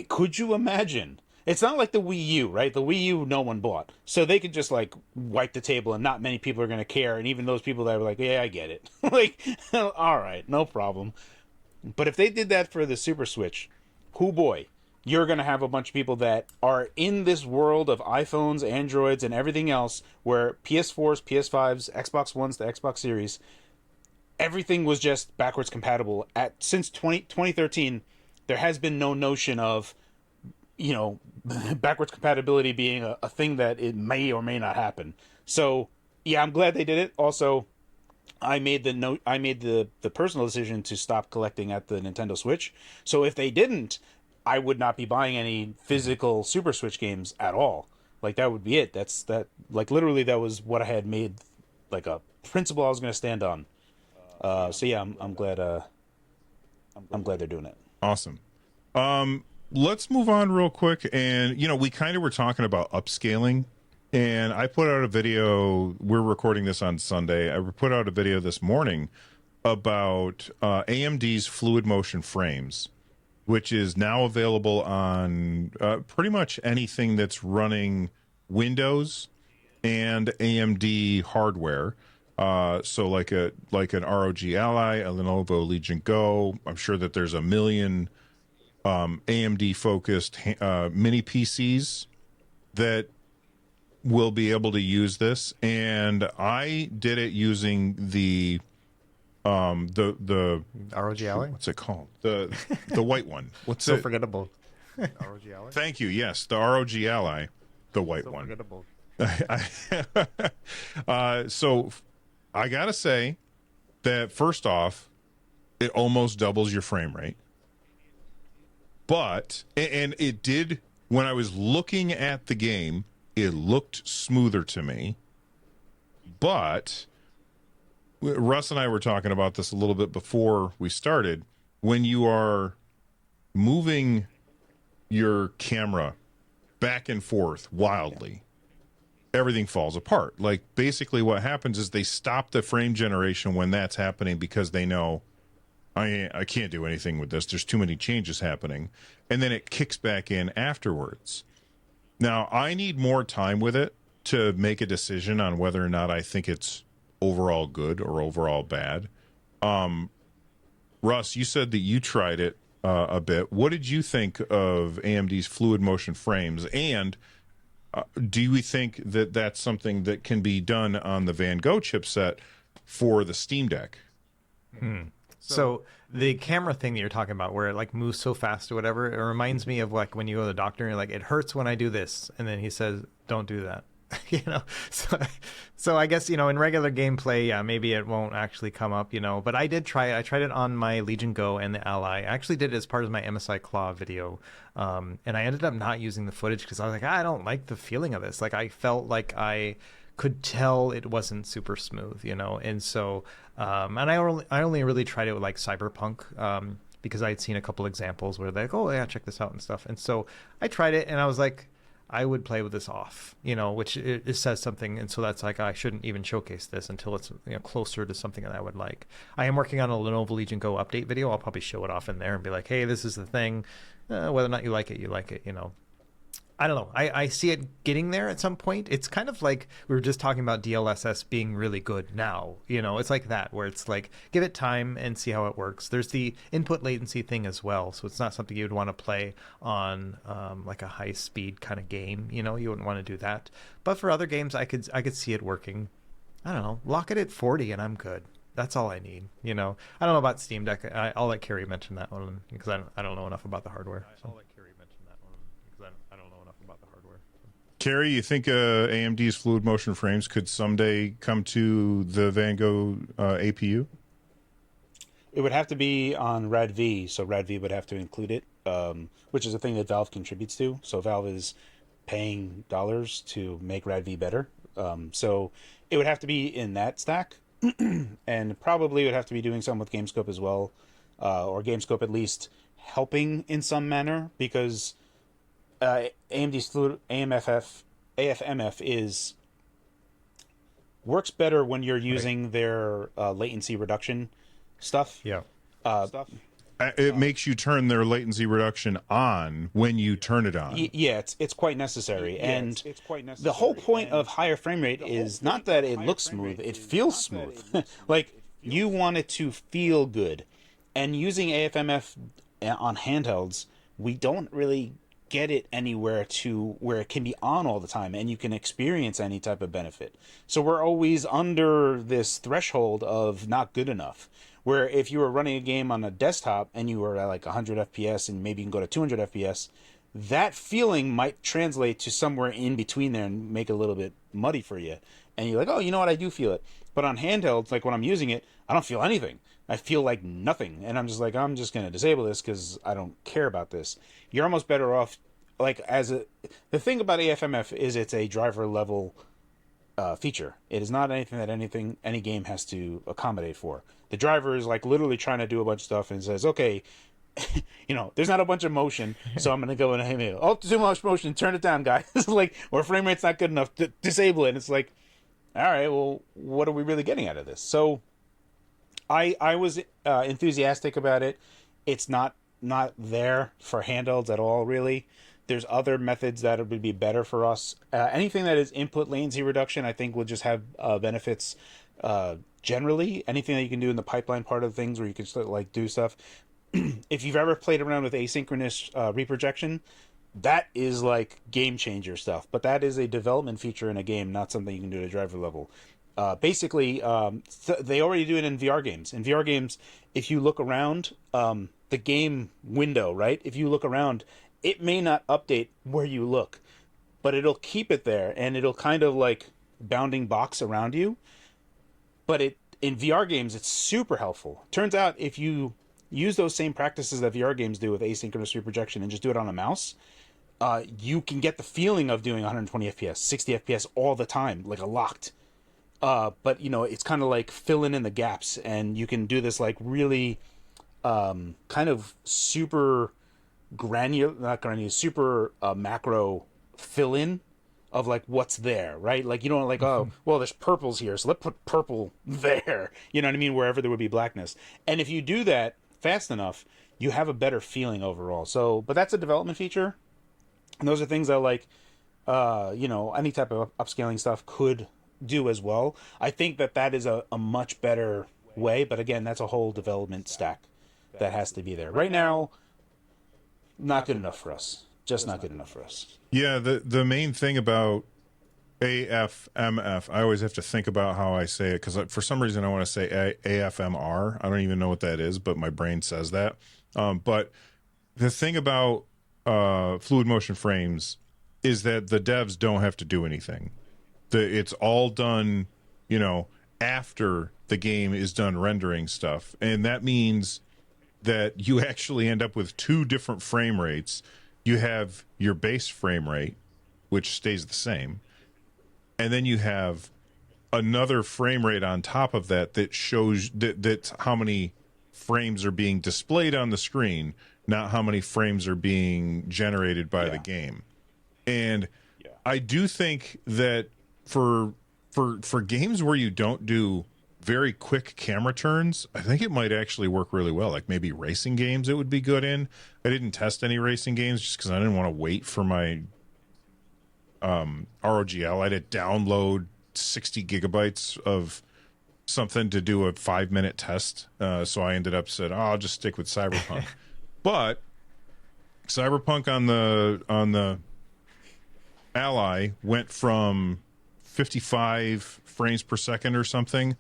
could you imagine? It's not like the Wii U, right? The Wii U no one bought. So they could just like wipe the table and not many people are going to care. And even those people that were like, yeah, I get it. Like, all right, no problem. But if they did that for the Super Switch, hoo boy, you're going to have a bunch of people that are in this world of iPhones, Androids, and everything else where PS4s, PS5s, Xbox Ones, the Xbox Series, everything was just backwards compatible. Since 2013, there has been no notion of, you know, backwards compatibility being a thing that it may or may not happen. So, yeah, I'm glad they did it. Also, I made the personal decision to stop collecting at the Nintendo Switch. So if they didn't, I would not be buying any physical Super Switch games at all. Like, that would be it. Like, literally, that was what I had made, like, a principle I was going to stand on. So yeah, I'm glad they're doing it. Awesome. Let's move on real quick. And, you know, we kind of were talking about upscaling, and I put out a video. We're recording this on Sunday. I put out a video this morning about AMD's Fluid Motion Frames, which is now available on pretty much anything that's running Windows and AMD hardware. So like an ROG Ally, a Lenovo Legion Go. I'm sure that there's a million AMD focused mini PCs that will be able to use this. And I did it using the The ROG Ally? what's it called? The white one. What's So it? forgettable. ROG Ally? Thank you. Yes, the ROG Ally, the white So one. forgettable. So I gotta say that first off, it almost doubles your frame rate. But and it did when I was looking at the game, it looked smoother to me. But Russ and I were talking about this a little bit before we started. When you are moving your camera back and forth wildly, everything falls apart. Like basically what happens is they stop the frame generation when that's happening because they know I can't do anything with this. There's too many changes happening. And then it kicks back in afterwards. Now, I need more time with it to make a decision on whether or not I think it's overall good or overall bad. Russ, you said that you tried it a bit. What did you think of AMD's Fluid Motion Frames? And do we think that that's something that can be done on the Van Gogh chipset for the Steam Deck? So the camera thing that you're talking about, where it like moves so fast or whatever, it reminds me of like when you go to the doctor and you're like, it hurts when I do this, and then he says, don't do that. So I guess, in regular gameplay, yeah, maybe it won't actually come up, but I did try it. I tried it on my Legion Go and the Ally. I actually did it as part of my MSI Claw video. And I ended up not using the footage because I was like, I don't like the feeling of this. Like I felt like I could tell it wasn't super smooth, and so and I only really tried it with like Cyberpunk because I had seen a couple examples where they're like, oh yeah, check this out and stuff, and so I tried it and I was like, I would play with this off, which it says something, and so that's like I shouldn't even showcase this until it's closer to something that I would like. I am working on a Lenovo Legion Go update video. I'll probably show it off in there and be like, hey, this is the thing. Whether or not you like it, I don't know. I see it getting there at some point. It's kind of like we were just talking about DLSS being really good now. It's like that, where it's like, give it time and see how it works. There's the input latency thing as well. So it's not something you would want to play on like a high speed kind of game. You wouldn't want to do that. But for other games, I could see it working. I don't know. Lock it at 40 and I'm good. That's all I need. I don't know about Steam Deck. I'll let Cary mention that one because I don't know enough about the hardware. I'll let Cary mention that one because I don't know enough about the hardware. Cary, you think AMD's Fluid Motion Frames could someday come to the Van Gogh APU? It would have to be on RADV, so RADV would have to include it, which is a thing that Valve contributes to. So Valve is paying dollars to make RADV better. So it would have to be in that stack, and probably would have to be doing something with GameScope as well, or GameScope at least helping in some manner, because AMD's Fluid AFMF works better when you're using their latency reduction stuff. Yeah. It makes you turn their latency reduction on when you turn it on. Yeah, it's quite necessary. And the whole point of higher frame rate is not that it looks smooth, it feels smooth. Like, you want it to feel good. And using AFMF on handhelds, we don't really get it anywhere to where it can be on all the time and you can experience any type of benefit. So we're always under this threshold of not good enough. Where if you were running a game on a desktop and you were at like 100 FPS and maybe you can go to 200 FPS, that feeling might translate to somewhere in between there and make it a little bit muddy for you. And you're like, oh, you know what, I do feel it. But on handhelds, like when I'm using it, I don't feel anything. I feel like nothing. And I'm just like, I'm just going to disable this because I don't care about this. You're almost better off, like, the thing about AFMF is it's a driver level feature. It is not anything that any game has to accommodate for. The driver is like literally trying to do a bunch of stuff and says, okay, there's not a bunch of motion, so I'm going to go in and hey, oh, too much motion, turn it down, guys. Like, or frame rate's not good enough, to disable it. And it's like, all right, well, what are we really getting out of this? So I was enthusiastic about it. It's not there for handhelds at all, really. There's other methods that would be better for us. Anything that is input latency reduction, I think, will just have benefits generally. Anything that you can do in the pipeline part of things where you can like do stuff. If you've ever played around with asynchronous reprojection, that is like game changer stuff. But that is a development feature in a game, not something you can do at a driver level. Basically, they already do it in VR games. In VR games, if you look around the game window, right? If you look around, it may not update where you look, but it'll keep it there, and it'll kind of like bounding box around you. But in VR games, it's super helpful. Turns out if you use those same practices that VR games do with asynchronous reprojection and just do it on a mouse, you can get the feeling of doing 120 FPS, 60 FPS all the time, like a locked. But it's kind of like filling in the gaps, and you can do this like really kind of super not granular, super macro fill in of like what's there, right? Like you don't like, oh, well, there's purples here, so let's put purple there. You know what I mean? Wherever there would be blackness. And if you do that fast enough, you have a better feeling overall. So, but that's a development feature. And those are things that like, any type of upscaling stuff could do as well. I think that is a much better way. But again, that's a whole development stack that has to be there. Right now, not good enough for us. Just not good enough for us. Yeah, the main thing about AFMF, I always have to think about how I say it, because for some reason I want to say AFMR. I don't even know what that is, but my brain says that. But the thing about Fluid Motion Frames is that the devs don't have to do anything. It's all done, after the game is done rendering stuff. And that means that you actually end up with two different frame rates. You have your base frame rate, which stays the same. And then you have another frame rate on top of that shows that's how many frames are being displayed on the screen, not how many frames are being generated by the game. And I do think that for games where you don't do very quick camera turns, I think it might actually work really well. Like maybe racing games it would be good in. I didn't test any racing games just because I didn't want to wait for my ROGL. I had to download 60 gigabytes of something to do a 5-minute test. So I ended up said, I'll just stick with Cyberpunk. But Cyberpunk on the Ally went from 55 frames per second or something,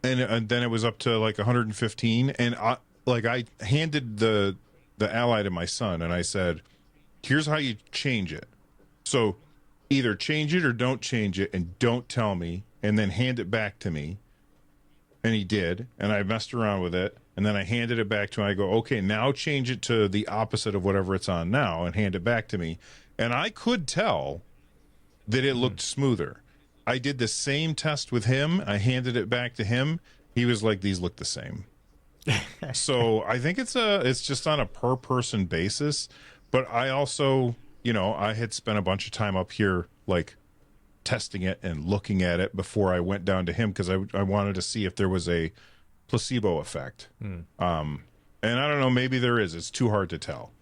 and then it was up to like 115. And I handed the Ally to my son, and I said, "Here's how you change it. So either change it or don't change it, and don't tell me, and then hand it back to me." And he did, and I messed around with it, and then I handed it back to him. I go, "Okay, now change it to the opposite of whatever it's on now, and hand it back to me." And I could tell that it looked smoother. I did the same test with him. I handed it back to him. He was like, "These look the same." So I think it's just on a per person basis. But I also, I had spent a bunch of time up here, like testing it and looking at it before I went down to him, because I wanted to see if there was a placebo effect. And I don't know, maybe there is. It's too hard to tell.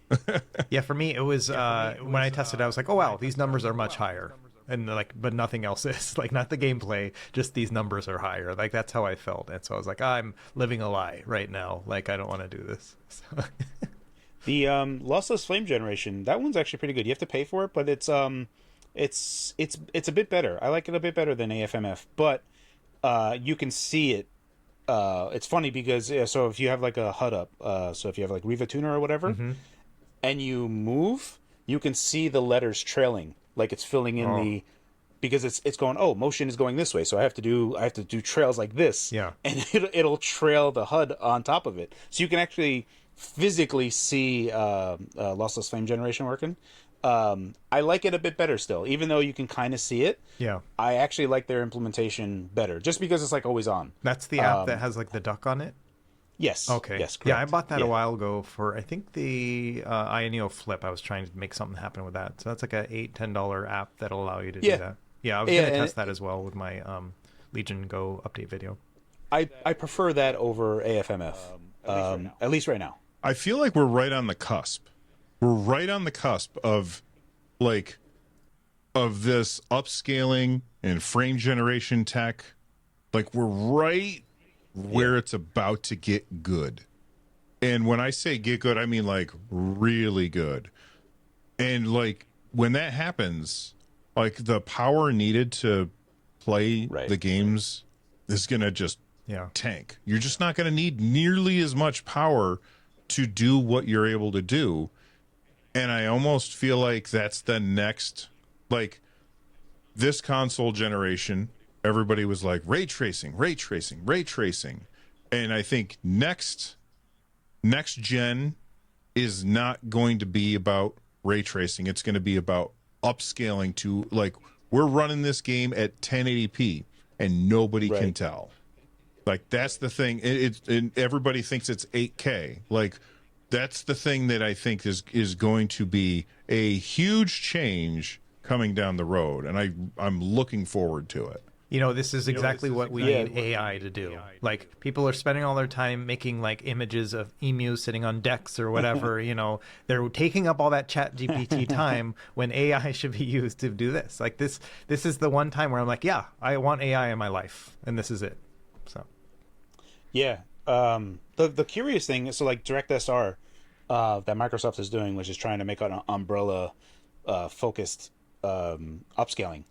Yeah, for me, it was when I tested, I was like, oh wow, these numbers are much higher, and but nothing else is like, not the gameplay, just these numbers are higher. Like that's how I felt, and so I was like, I'm living a lie right now. Like I don't want to do this. So. The lossless flame generation, that one's actually pretty good. You have to pay for it, but it's a bit better. I like it a bit better than AFMF, but you can see it. It's funny because so if you have like a HUD up, so if you have like Riva Tuner or whatever. And you move, you can see the letters trailing, like it's filling in because it's going, motion is going this way, so I have to do trails like this, and it'll trail the HUD on top of it, so you can actually physically see lossless flame generation working. I like it a bit better still, even though you can kind of see it. I actually like their implementation better, just because it's like always on. That's the app that has like the duck on it. Yes. Okay. Yes. Correct. Yeah, I bought that a while ago for, I think, the INEO Flip. I was trying to make something happen with that. So that's like a $8-10 app that'll allow you to do that. Yeah, I was going to test that as well with my Legion Go update video. I prefer that over AFMF, at least right now. I feel like we're right on the cusp. We're right on the cusp of this upscaling and frame generation tech. Like we're right where it's about to get good. And when I say get good, I mean like really good. And like when that happens, like the power needed to play Right. the games is going to just Yeah. tank. You're just not going to need nearly as much power to do what you're able to do. And I almost feel like that's the next, like this console generation, everybody was like ray tracing, ray tracing, ray tracing. And I think next gen is not going to be about ray tracing. It's going to be about upscaling to, like, we're running this game at 1080p and nobody can tell. Like, that's the thing. And everybody thinks it's 8K. Like, that's the thing that I think is going to be a huge change coming down the road, and I'm looking forward to it. You know, this is exactly what we need AI to do. Like, people are spending all their time making, like, images of emus sitting on decks or whatever, you know. They're taking up all that chat GPT time when AI should be used to do this. Like, this is the one time where I'm like, yeah, I want AI in my life, and this is it. So, yeah. The curious thing, so like DirectSR that Microsoft is doing, which is trying to make an umbrella focused upscaling,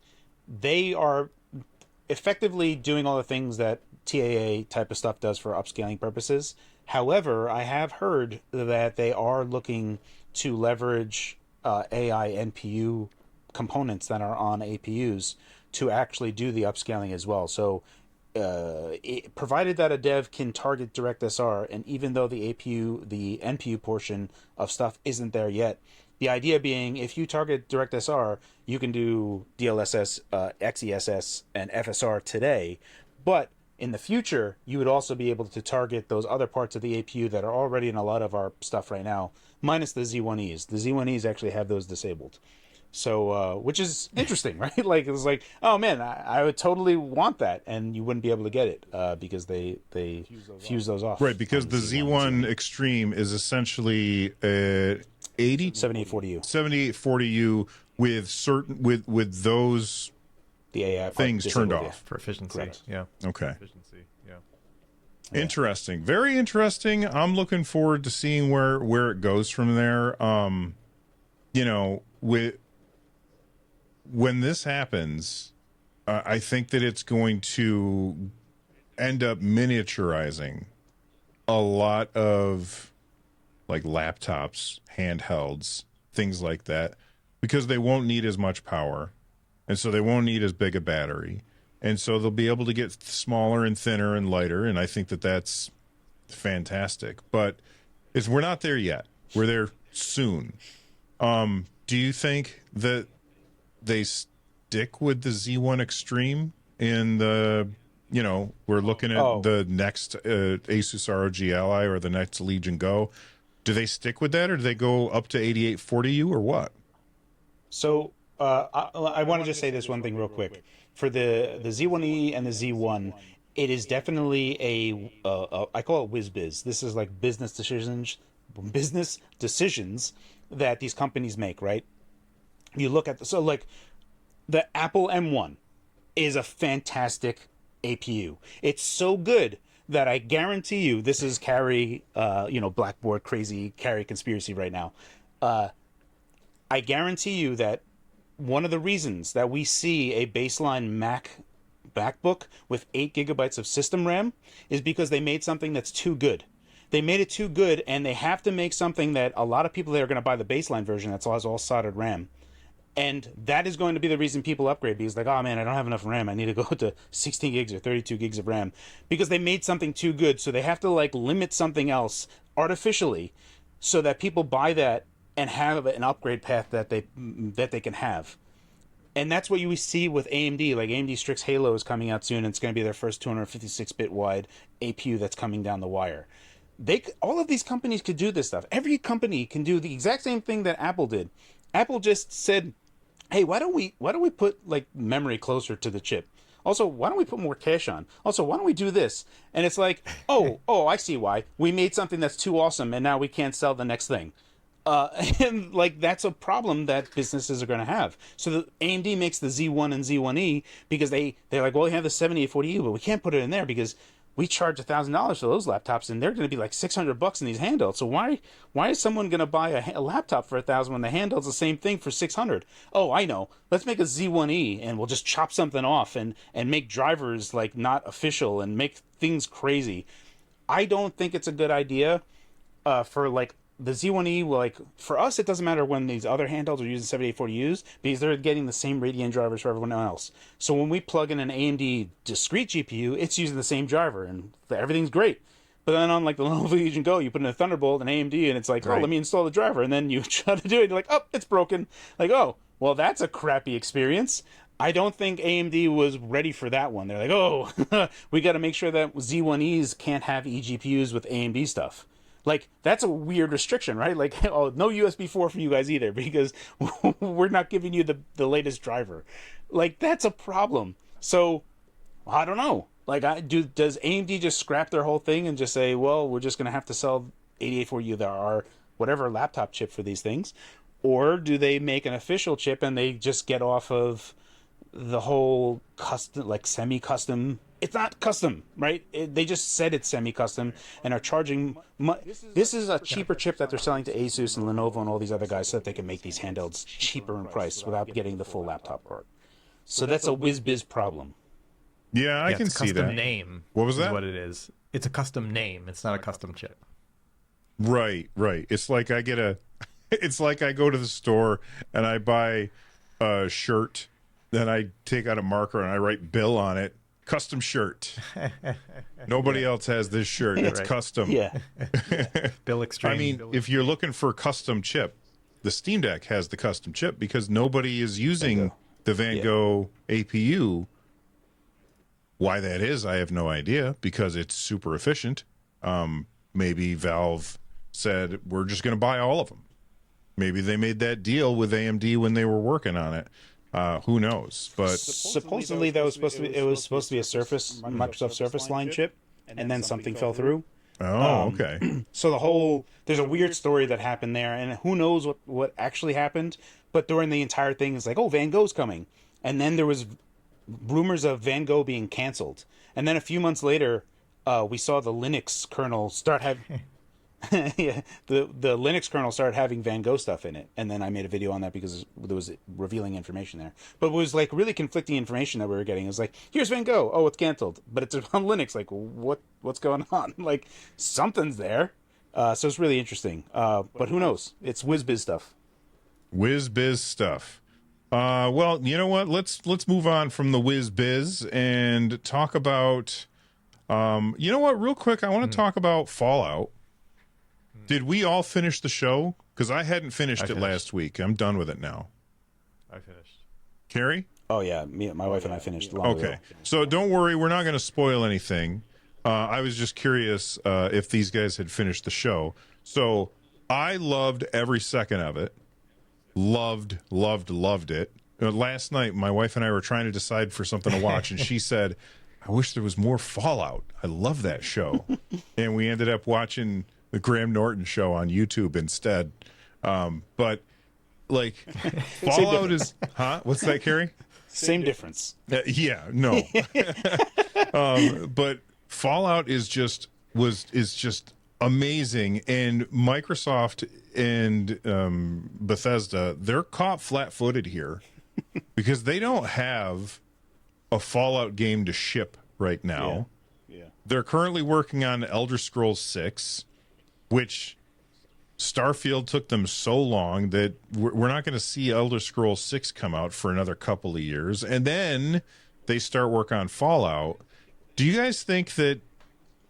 they are effectively doing all the things that TAA type of stuff does for upscaling purposes. However, I have heard that they are looking to leverage AI NPU components that are on APUs to actually do the upscaling as well. So provided that a dev can target DirectSR, and even though the NPU portion of stuff isn't there yet, the idea being, if you target DirectSR, you can do DLSS, XESS, and FSR today, but in the future, you would also be able to target those other parts of the APU that are already in a lot of our stuff right now, minus the Z1Es. The Z1Es actually have those disabled. So, which is interesting, right? Like, it's like, oh man, I would totally want that, and you wouldn't be able to get it because they fuse those off. Right, because the Z1 Extreme is essentially 7840U. 7840U with those the AI things turned off for efficiency. Correct. Yeah. Okay. Efficiency. Yeah. Interesting. Very interesting. I'm looking forward to seeing where it goes from there. You know, when this happens, I think that it's going to end up miniaturizing a lot of like laptops, handhelds, things like that, because they won't need as much power, and so they won't need as big a battery, and so they'll be able to get smaller and thinner and lighter, and I think that that's fantastic. But we're not there yet. We're there soon. Do you think that they stick with the Z1 Extreme in the, you know, we're looking at the next Asus ROG Ally or the next Legion Go? Do they stick with that, or do they go up to 8840U, or what? So I want to just say this one thing real quick. For the Z1E and the Z1, it is definitely I call it whiz biz. This is like business decisions that these companies make, right? You look at like the Apple M1 is a fantastic APU. It's so good that I guarantee you, this is Cary, Blackboard crazy Cary conspiracy right now. I guarantee you that one of the reasons that we see a baseline MacBook with 8 gigabytes of system RAM is because they made something that's too good. They made it too good, and they have to make something that a lot of people that are going to buy the baseline version that has all soldered RAM. And that is going to be the reason people upgrade, because like, oh man, I don't have enough RAM. I need to go to 16 gigs or 32 gigs of RAM, because they made something too good. So they have to like limit something else artificially so that people buy that and have an upgrade path that they can have. And that's what you see with AMD. Like AMD Strix Halo is coming out soon, and it's going to be their first 256-bit wide APU that's coming down the wire. All of these companies could do this stuff. Every company can do the exact same thing that Apple did. Apple just said, hey, why don't we put like memory closer to the chip? Also, why don't we put more cache on? Also, why don't we do this? And it's like, oh, I see why. We made something that's too awesome, and now we can't sell the next thing. And like, that's a problem that businesses are going to have. So the AMD makes the Z1 and Z1E because they're like, well, we have the 7840U, but we can't put it in there because we charge $1,000 for those laptops, and they're going to be like $600 in these handhelds. So why is someone going to buy a laptop for $1,000 when the handheld's the same thing for $600? Oh, I know. Let's make a Z1E, and we'll just chop something off and make drivers like not official and make things crazy. I don't think it's a good idea for like the Z1E. Like for us, it doesn't matter when these other handhelds are using 7840Us because they're getting the same Radeon drivers for everyone else. So when we plug in an AMD discrete GPU, it's using the same driver and everything's great. But then on like the Lenovo Legion Go, you put in a Thunderbolt and AMD, and it's like, oh, let me install the driver, and then you try to do it, and you're like, oh, it's broken. Like, oh, well, that's a crappy experience. I don't think AMD was ready for that one. They're like, oh, we got to make sure that Z1Es can't have eGPUs with AMD stuff. Like, that's a weird restriction, right? Like, oh, no USB 4 for you guys either because we're not giving you the latest driver. Like, that's a problem. So, I don't know. Like, does AMD just scrap their whole thing and just say, well, we're just going to have to sell 8840U, there are whatever laptop chip for these things? Or do they make an official chip and they just get off of the whole custom, like semi-custom? It's not custom, right? They just said it's semi-custom and are charging. This is a cheaper chip that they're selling to Asus and Lenovo and all these other guys so that they can make these handhelds cheaper in price without getting the full laptop part. So that's a whiz-biz problem. Yeah, I can see that. Custom name. What was that? Is what it is. It's a custom name. It's not a custom chip. Right. It's like it's like I go to the store and I buy a shirt, then I take out a marker and I write Bill on it. Custom shirt. Nobody else has this shirt. It's custom. Yeah. Bill Extreme. I mean, if you're looking for a custom chip, the Steam Deck has the custom chip because nobody is using the Van Gogh APU. Why that is, I have no idea, because it's super efficient. Maybe Valve said, we're just going to buy all of them. Maybe they made that deal with AMD when they were working on it. Who knows? But supposedly that was supposed to be a Surface, Microsoft Surface line chip, and then something fell through. Oh, okay. So there's a weird story that happened there, and who knows what actually happened. But during the entire thing, it's like, oh, Van Gogh's coming, and then there was rumors of Van Gogh being canceled, and then a few months later, we saw the Linux kernel start having. Yeah, the Linux kernel started having Van Gogh stuff in it, and then I made a video on that because there was revealing information there. But it was like really conflicting information that we were getting. It was like, here's Van Gogh, oh, it's canceled, but it's on Linux. Like, what's going on? Like, something's there. So it's really interesting. But who knows? It's whiz-biz stuff. Whiz-biz stuff. Well, you know what? Let's move on from the whiz-biz and talk about. You know what? Real quick, I want to talk about Fallout. Did we all finish the show? Because I hadn't finished it last week. I'm done with it now. I finished. Carrie? Oh yeah, my wife and I finished long ago. So don't worry, we're not going to spoil anything. I was just curious if these guys had finished the show. So I loved every second of it. Loved it. Last night, my wife and I were trying to decide for something to watch, and she said, I wish there was more Fallout. I love that show. And we ended up watching the Graham Norton show on YouTube instead. But like Fallout is, what's that, Cary? Same difference. Yeah, no. But Fallout is just amazing, and Microsoft and Bethesda, they're caught flat-footed here because they don't have a Fallout game to ship right now. Yeah. They're currently working on Elder Scrolls 6, which Starfield took them so long that we're not going to see Elder Scrolls 6 come out for another couple of years. And then they start work on Fallout. Do you guys think that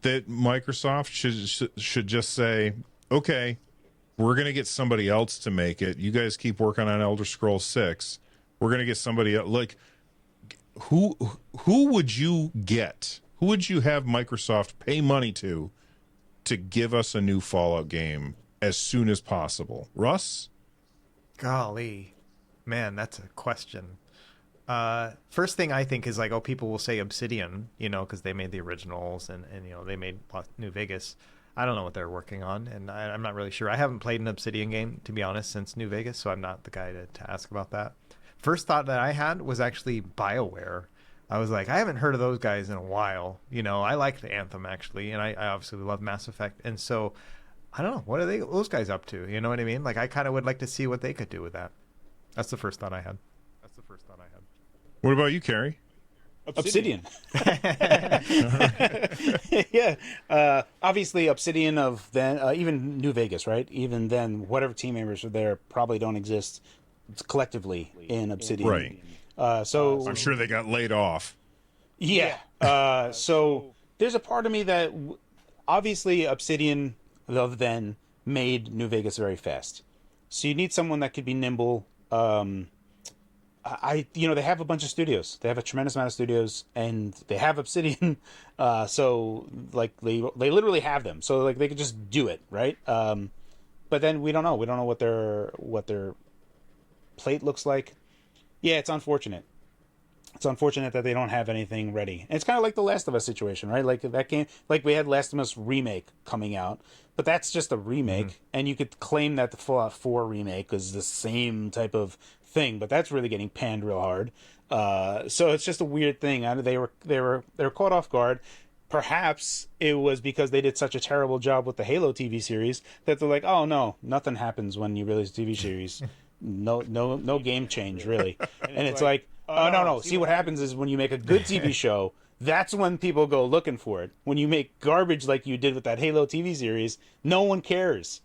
Microsoft should just say, okay, we're going to get somebody else to make it. You guys keep working on Elder Scrolls 6. We're going to get somebody else. Like, who would you get? Who would you have Microsoft pay money to give us a new Fallout game as soon as possible? Russ? Golly, man, that's a question. First thing I think is like, oh, people will say Obsidian, because they made the originals and they made New Vegas. I don't know what they're working on, and I'm not really sure. I haven't played an Obsidian game, to be honest, since New Vegas, so I'm not the guy to ask about that. First thought that I had was actually BioWare. I was like, I haven't heard of those guys in a while. You know, I liked Anthem actually, and I obviously love Mass Effect, and so I don't know, what are those guys up to? You know what I mean? Like, I kind of would like to see what they could do with that. That's the first thought I had. What about you, Cary? Obsidian. Yeah. Obviously, Obsidian of then, even New Vegas, right? Even then, whatever team members are there probably don't exist collectively in Obsidian. Right. So I'm sure they got laid off. yeah. So there's a part of me that obviously Obsidian of then made New Vegas very fast. So you need someone that could be nimble. They have a bunch of studios. They have a tremendous amount of studios, and they have Obsidian. So like they literally have them. So like they could just do it, right? But then we don't know. We don't know what their plate looks like. Yeah, it's unfortunate. It's unfortunate that they don't have anything ready. And it's kind of like the Last of Us situation, right? Like that game, like we had Last of Us remake coming out, but that's just a remake, and you could claim that the Fallout 4 remake is the same type of thing, but that's really getting panned real hard. So it's just a weird thing. They were caught off guard. Perhaps it was because they did such a terrible job with the Halo TV series that they're like, oh no, nothing happens when you release a TV series. No game change really. And it's like, oh no. See what happens is when you make a good TV show, that's when people go looking for it. When you make garbage like you did with that Halo TV series, no one cares.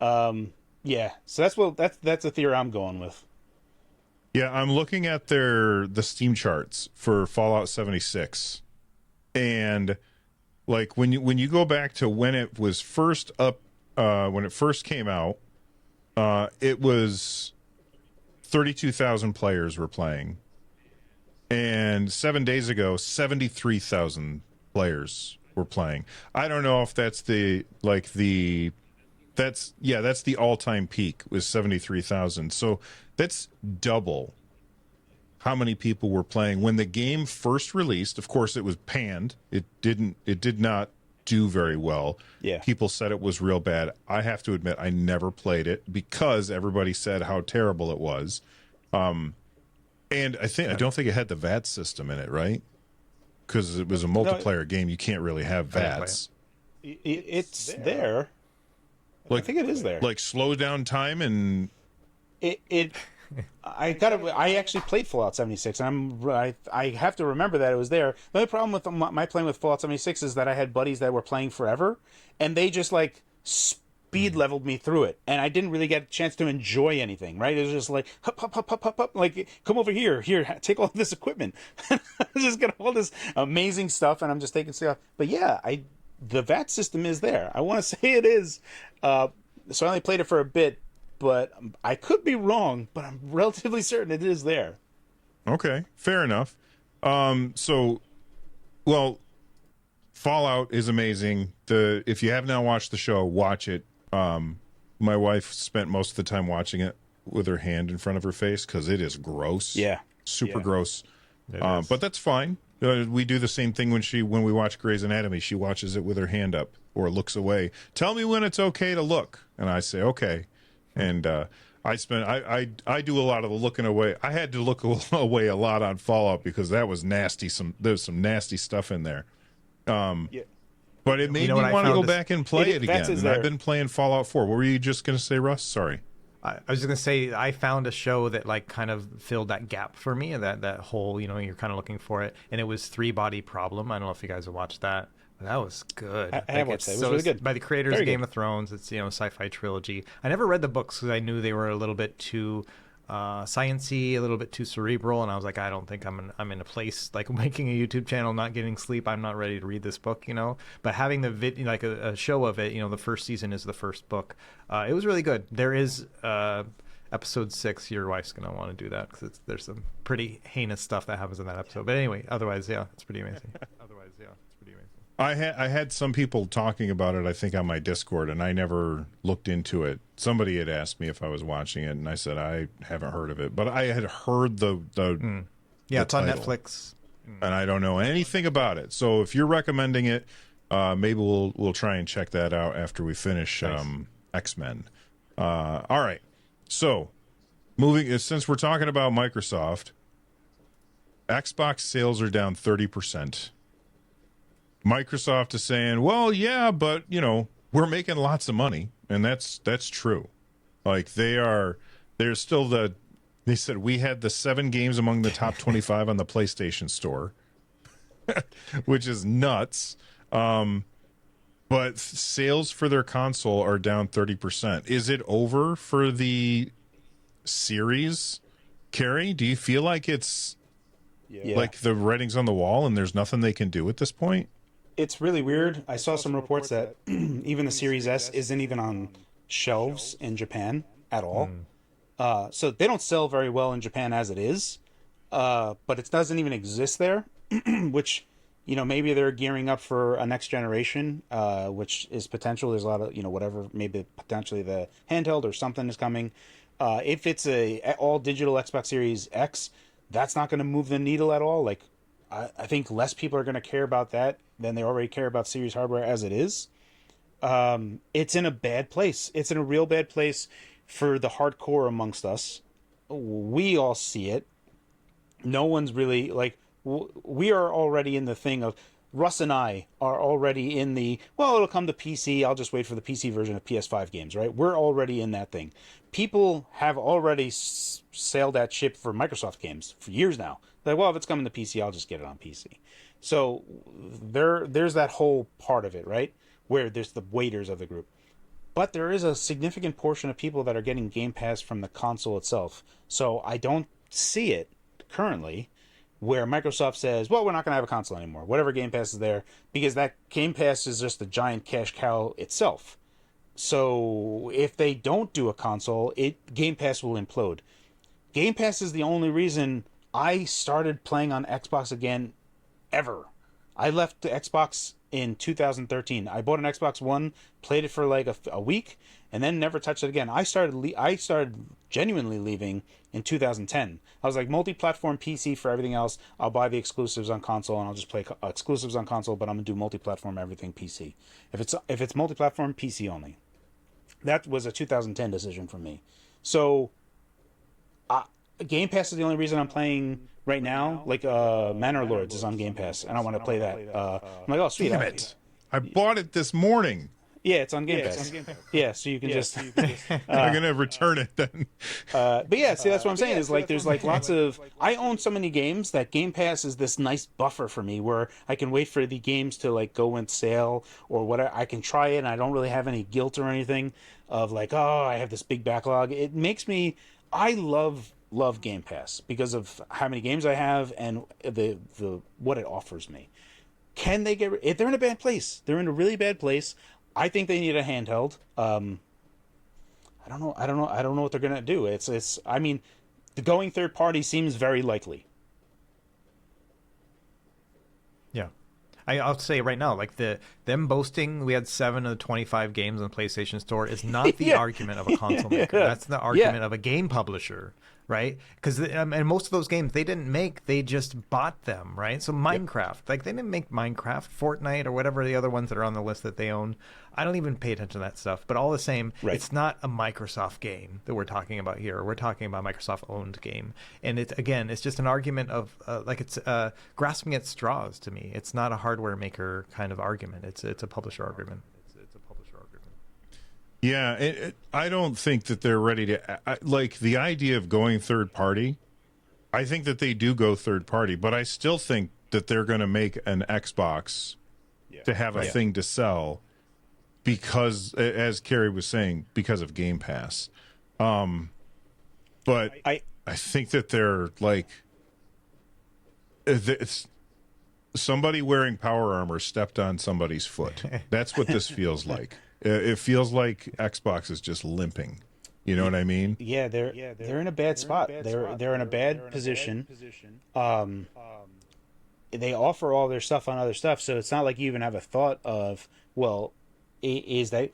Yeah. So that's a theory I'm going with. Yeah, I'm looking at the Steam charts for Fallout 76, and like when you go back to when it was first up, when it first came out, it was 32,000 players were playing, and 7 days ago, 73,000 players were playing. I don't know if that's that's the all-time peak was 73,000. So that's double how many people were playing when the game first released. Of course, it was panned. It did not do very well. Yeah. People said it was real bad. I have to admit I never played it because everybody said how terrible it was. And I don't think it had the VAT system in it, right? Because it was a multiplayer game. You can't really have VATs. It's there. Like, I think it is there. Like slow down time and I actually played Fallout 76, and I have to remember that it was there. The only problem with my playing with Fallout 76 is that I had buddies that were playing forever, and they just like speed leveled me through it, and I didn't really get a chance to enjoy anything. Right? It was just like hop, like come over here, take all this equipment. I just got all this amazing stuff, and I'm just taking stuff. But yeah, the VAT system is there. I want to say it is. So I only played it for a bit. But I could be wrong, but I'm relatively certain it is there. Okay, fair enough. Fallout is amazing. If you have not watched the show, watch it. My wife spent most of the time watching it with her hand in front of her face because it is gross. Yeah, super gross. But that's fine. We do the same thing when we watch Grey's Anatomy. She watches it with her hand up or looks away. Tell me when it's okay to look, and I say okay. And I do a lot of the looking away. I had to look away a lot on Fallout because that was nasty. There's some nasty stuff in there. But it made me want to go back and play it again. And I've been playing Fallout 4. What were you just going to say, Russ? Sorry. I was just going to say I found a show that like kind of filled that gap for me, that whole, you're kind of looking for it. And it was Three Body Problem. I don't know if you guys have watched that. That was good. I have watched that. It was really good. By the creators of Game of Thrones. It's sci-fi trilogy. I never read the books because I knew they were a little bit too science-y, a little bit too cerebral, and I was like, I don't think I'm in a place like making a YouTube channel, not getting sleep. I'm not ready to read this book, But having the a show of it, the first season is the first book. It was really good. There is episode 6. Your wife's gonna want to do that because there's some pretty heinous stuff that happens in that episode. But anyway, otherwise, yeah, it's pretty amazing. I had some people talking about it, I think, on my Discord, and I never looked into it. Somebody had asked me if I was watching it, and I said I haven't heard of it, but I had heard the it's on title, Netflix, and I don't know anything about it. So if you're recommending it, maybe we'll try and check that out after we finish X-Men. All right, so moving since we're talking about Microsoft. Xbox sales are down 30%. Microsoft is saying, well, yeah, but, you know, we're making lots of money. And that's true. Like, they're still they said we had the 7 games among the top 25 on the PlayStation Store, which is nuts. But sales for their console are down 30%. Is it over for the series? Cary, do you feel like it's like the writing's on the wall and there's nothing they can do at this point? It's really weird. I saw some reports that even the Series S isn't even on shelves in Japan at all. So they don't sell very well in Japan as it is, but it doesn't even exist there, which, you know, maybe they're gearing up for a next generation, which is potential. There's a lot of, you know, whatever, maybe potentially the handheld or something is coming. If it's a all digital Xbox Series X, that's not going to move the needle at all. Like, I think less people are going to care about that than they already care about series hardware as it is. It's in a bad place. It's in a real bad place for the hardcore amongst us. We all see it. No one's really, like, we are already in the thing of, Russ and I are already in the, well, it'll come to PC, I'll just wait for the PC version of PS5 games, right? We're already in that thing. People have already sailed that ship for Microsoft games for years now. Like, well, if it's coming to PC, I'll just get it on PC. So there's that whole part of it, right? Where there's the waiters of the group. But there is a significant portion of people that are getting Game Pass from the console itself. So I don't see it currently where Microsoft says, well, we're not going to have a console anymore. Whatever Game Pass is there, because that Game Pass is just a giant cash cow itself. So if they don't do a console, Game Pass will implode. Game Pass is the only reason I started playing on Xbox again ever. I left the Xbox in 2013. I bought an Xbox One, played it for like a week, and then never touched it again. I started genuinely leaving in 2010. I was like, multi-platform PC for everything else. I'll buy the exclusives on console, and I'll just play exclusives on console, but I'm gonna do multi-platform everything PC. If it's multi-platform, PC only. That was a 2010 decision for me. So, Game Pass is the only reason I'm playing right now. Like, Manor Lords is on Game Pass, and I want to play that. I'm like, oh, sweet. Damn it. I bought it this morning. Yeah, it's on Game Pass. Yeah, so you can just... I'm going to return it then. But yeah, see, that's what I'm saying, is like, there's like lots of... I own so many games that Game Pass is this nice buffer for me where I can wait for the games to like go on sale or whatever. I can try it and I don't really have any guilt or anything of like, oh, I have this big backlog. It makes me... I love Game Pass because of how many games I have and the what it offers me. Can they get... If they're in a bad place. They're in a really bad place. I think they need a handheld. I don't know what they're gonna do. It's. I mean, the going third party seems very likely. Yeah, I'll say right now, like them boasting we had 7 of the 25 games on the PlayStation Store is not the argument of a console maker. That's the argument of a game publisher. Right? Because and most of those games they didn't make, they just bought them, right? So Minecraft, like they didn't make Minecraft, Fortnite, or whatever the other ones that are on the list that they own. I don't even pay attention to that stuff. But all the same, it's not a Microsoft game that we're talking about here. We're talking about a Microsoft-owned game, and it's just an argument of like it's grasping at straws to me. It's not a hardware maker kind of argument. It's a publisher argument. Yeah, I don't think that they're ready to like the idea of going third party. I think that they do go third party, but I still think that they're going to make an Xbox to have a thing to sell because, as Cary was saying, because of Game Pass. But I think that they're like it's somebody wearing power armor stepped on somebody's foot. That's what this feels like. It feels like Xbox is just limping. You know what I mean? Yeah, they're in a bad spot. They're in a bad position. They offer all their stuff on other stuff, so it's not like you even have a thought of, well, is that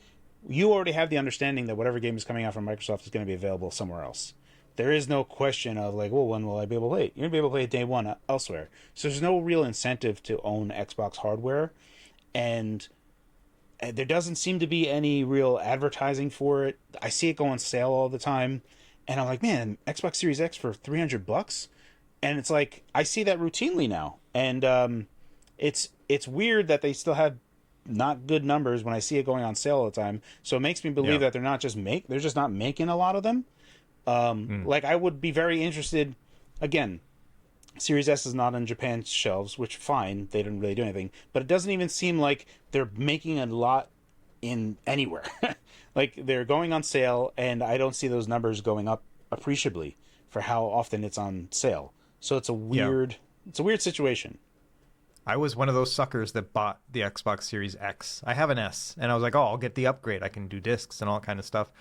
you already have the understanding that whatever game is coming out from Microsoft is going to be available somewhere else. There is no question of like, well, when will I be able to play it? You're going to be able to play it day one elsewhere. So there's no real incentive to own Xbox hardware, and there doesn't seem to be any real advertising for it. I see it go on sale all the time, and I'm like, man, Xbox Series X for $300? And it's like I see that routinely now, and it's weird that they still have not good numbers when I see it going on sale all the time. So it makes me believe that they're just not making a lot of them. Like I would be very interested. Again, Series S is not on Japan's shelves, which fine, they didn't really do anything. But it doesn't even seem like they're making a lot in anywhere. Like they're going on sale, and I don't see those numbers going up appreciably for how often it's on sale. So it's a weird, it's a weird situation. I was one of those suckers that bought the Xbox Series X. I have an S, and I was like, oh, I'll get the upgrade. I can do discs and all kind of stuff.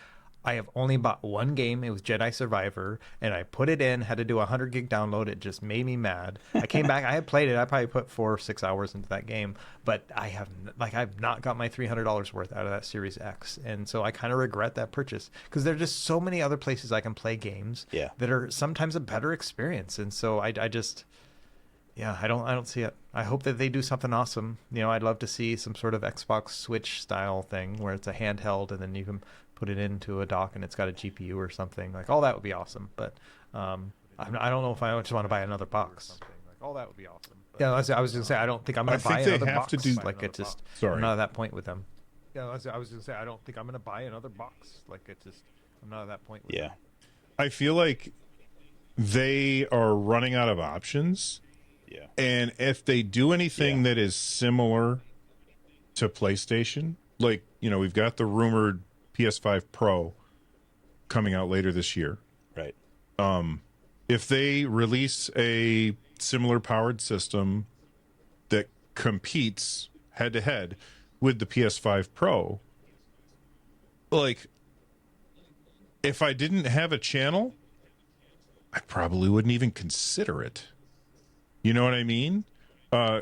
I have only bought one game. It was Jedi Survivor, and I put it in, had to do a 100 gig download. It just made me mad. I came back. I had played it. I probably put 4 or 6 hours into that game, but I've not got my $300 worth out of that Series X, and so I kind of regret that purchase because there are just so many other places I can play games that are sometimes a better experience, and so I just. Yeah, I don't see it. I hope that they do something awesome. You know, I'd love to see some sort of Xbox Switch style thing where it's a handheld and then you can put it into a dock and it's got a GPU or something. Like, all that would be awesome. But I don't know if I just want to buy another box. Like, all that would be awesome. But Yeah, I was going to say, I don't think I'm going to buy think they another have box. to do- Like, it just, Sorry. I'm not at that point with them. yeah, I was going to say, I don't think I'm going to buy another box. Like, it just, I'm not at that point with Yeah. I feel like they are running out of options. Yeah. And if they do anything that is similar to PlayStation, like, you know, we've got the rumored PS5 Pro coming out later this year. Right. If they release a similar powered system that competes head to head with the PS5 Pro, like, if I didn't have a channel, I probably wouldn't even consider it. You know what I mean?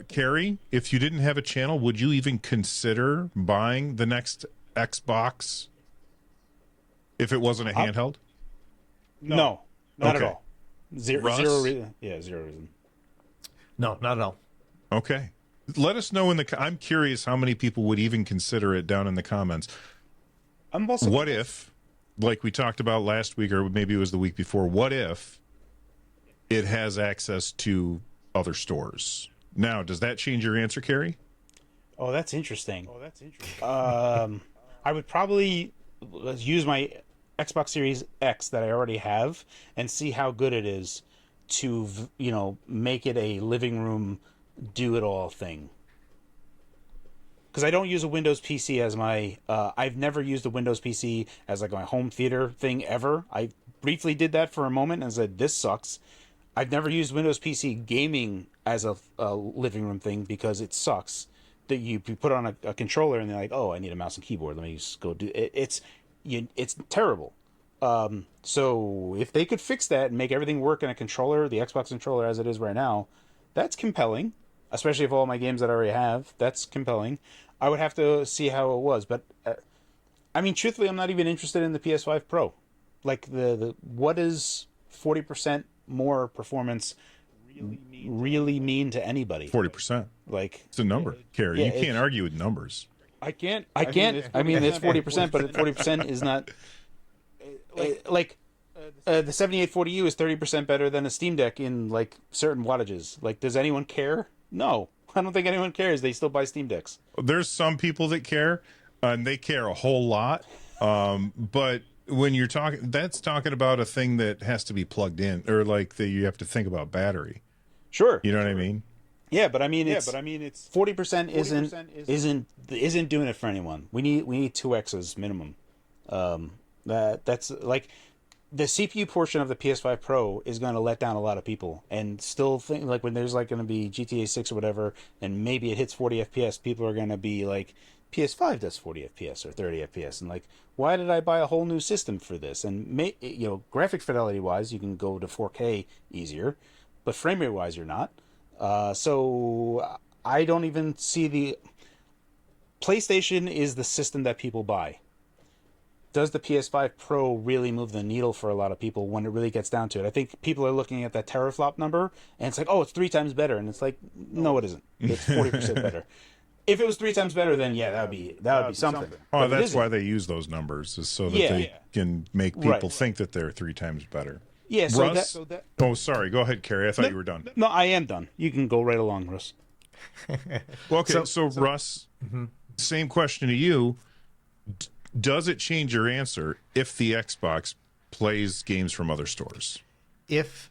Cary, if you didn't have a channel, would you even consider buying the next Xbox if it wasn't a handheld? No, not at Okay. all. Zero Russ? reason. Yeah, zero reason. No, not at all. Okay. Let us know in the... I'm curious how many people would even consider it down in the comments. I'm also What if, like we talked about last week, or maybe it was the week before, what if it has access to other stores? Now, does that change your answer, Cary? Oh, that's interesting. I would probably use my Xbox Series X that I already have and see how good it is to, you know, make it a living room do-it-all thing. Because I don't use a Windows PC as my... I've never used a Windows PC as like my home theater thing ever. I briefly did that for a moment and said, this sucks. I've never used Windows PC gaming as a living room thing because it sucks. That you put on a controller and they're like, oh, I need a mouse and keyboard. Let me just go do it. It's terrible. So if they could fix that and make everything work in a controller, the Xbox controller as it is right now, that's compelling. Especially if all my games that I already have, that's compelling. I would have to see how it was, but I mean, truthfully, I'm not even interested in the PS5 Pro. Like the what is 40% more performance really mean to anybody? 40%. Like, It's a number, Cary. yeah, you can't it's- argue with numbers. I can't. I mean, it's 40%, but 40% is not like the 7840U is 30% better than a Steam Deck in like certain wattages. Like, does anyone care? No, I don't think anyone cares. They still buy Steam Decks. There's some people that care, and they care a whole lot. But when you're talking, that's talking about a thing that has to be plugged in, or like that you have to think about battery. Sure. You know what I mean? Yeah, but I mean, it's 40% isn't doing it for anyone. We need 2X's minimum. That's like the CPU portion of the PS5 Pro is going to let down a lot of people, and still think like when there's like going to be GTA 6 or whatever, and maybe it hits 40 FPS, people are going to be like, PS5 does 40 FPS or 30 FPS, and like, why did I buy a whole new system for this? And you know, graphic fidelity wise, you can go to 4K easier, but frame rate wise, you're not. So I don't even see the PlayStation is the system that people buy. Does the PS5 Pro really move the needle for a lot of people when it really gets down to it? I think people are looking at that teraflop number and it's like, oh, it's 3 times better, and it's like, no, it isn't. It's 40% better. If it was 3 times better, then yeah, that would be something. Oh, But it that's isn't. why they use those numbers, is so that Yeah. they can make people Right. think that they're 3 times better. Yeah, Russ? Oh, sorry. Go ahead, Cary. I thought you were done. No, I am done. You can go right along, Russ. Well, okay, so Russ, same question to you. Does it change your answer if the Xbox plays games from other stores? If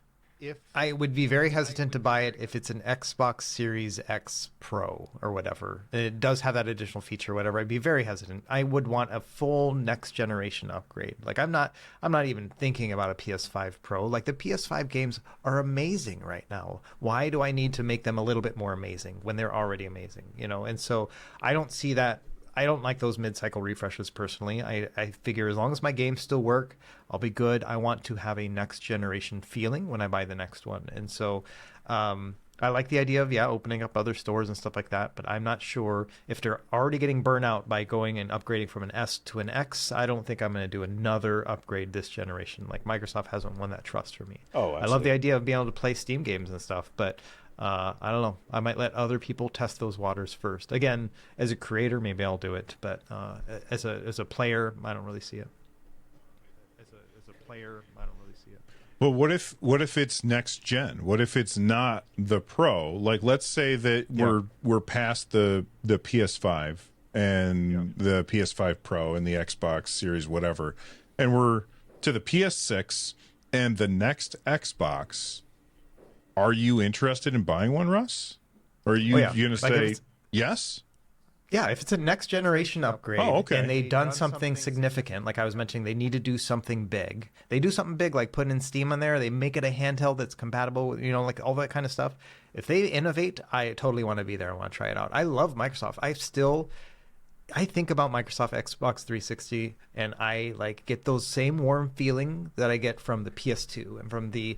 I would be very hesitant to buy it if it's an Xbox Series X Pro or whatever. It does have that additional feature, or whatever. I'd be very hesitant. I would want a full next generation upgrade. Like I'm not even thinking about a PS5 Pro. Like the PS5 games are amazing right now. Why do I need to make them a little bit more amazing when they're already amazing? You know, and so I don't see that. I don't like those mid-cycle refreshes personally. I figure as long as my games still work, I'll be good. I want to have a next-generation feeling when I buy the next one. And so I like the idea of, opening up other stores and stuff like that, but I'm not sure if they're already getting burnt out by going and upgrading from an S to an X. I don't think I'm going to do another upgrade this generation. Like Microsoft hasn't won that trust for me. Oh, absolutely. I love the idea of being able to play Steam games and stuff, but I don't know. I might let other people test those waters first. Again, as a creator, maybe I'll do it, but as a player, I don't really see it. Well, what if it's next gen? What if it's not the Pro? Like, let's say that we're past the PS5 and the PS5 Pro and the Xbox Series whatever, and we're to the PS6 and the next Xbox. Are you interested in buying one, Russ? Or are you going to say yes? Yeah, if it's a next generation upgrade and they've done something significant, like I was mentioning, they need to do something big. They do something big, like putting in Steam on there. They make it a handheld that's compatible with, like all that kind of stuff. If they innovate, I totally want to be there. I want to try it out. I love Microsoft. I think about Microsoft Xbox 360 and I get those same warm feeling that I get from the PS2 and from the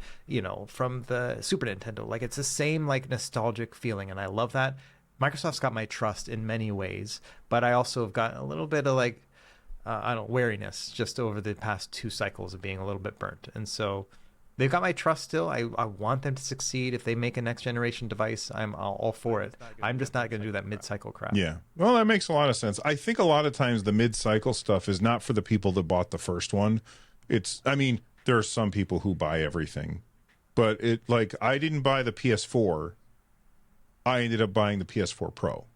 Super Nintendo. Like it's the same nostalgic feeling, and I love that. Microsoft's got my trust in many ways, but I also have got a little bit of wariness just over the past 2 cycles of being a little bit burnt. And so they've got my trust still. I want them to succeed. If they make a next generation device, I'm all for it. I'm just not going to do that mid-cycle crap. Yeah. Well, that makes a lot of sense. I think a lot of times the mid-cycle stuff is not for the people that bought the first one. There are some people who buy everything, but I didn't buy the PS4. I ended up buying the PS4 Pro.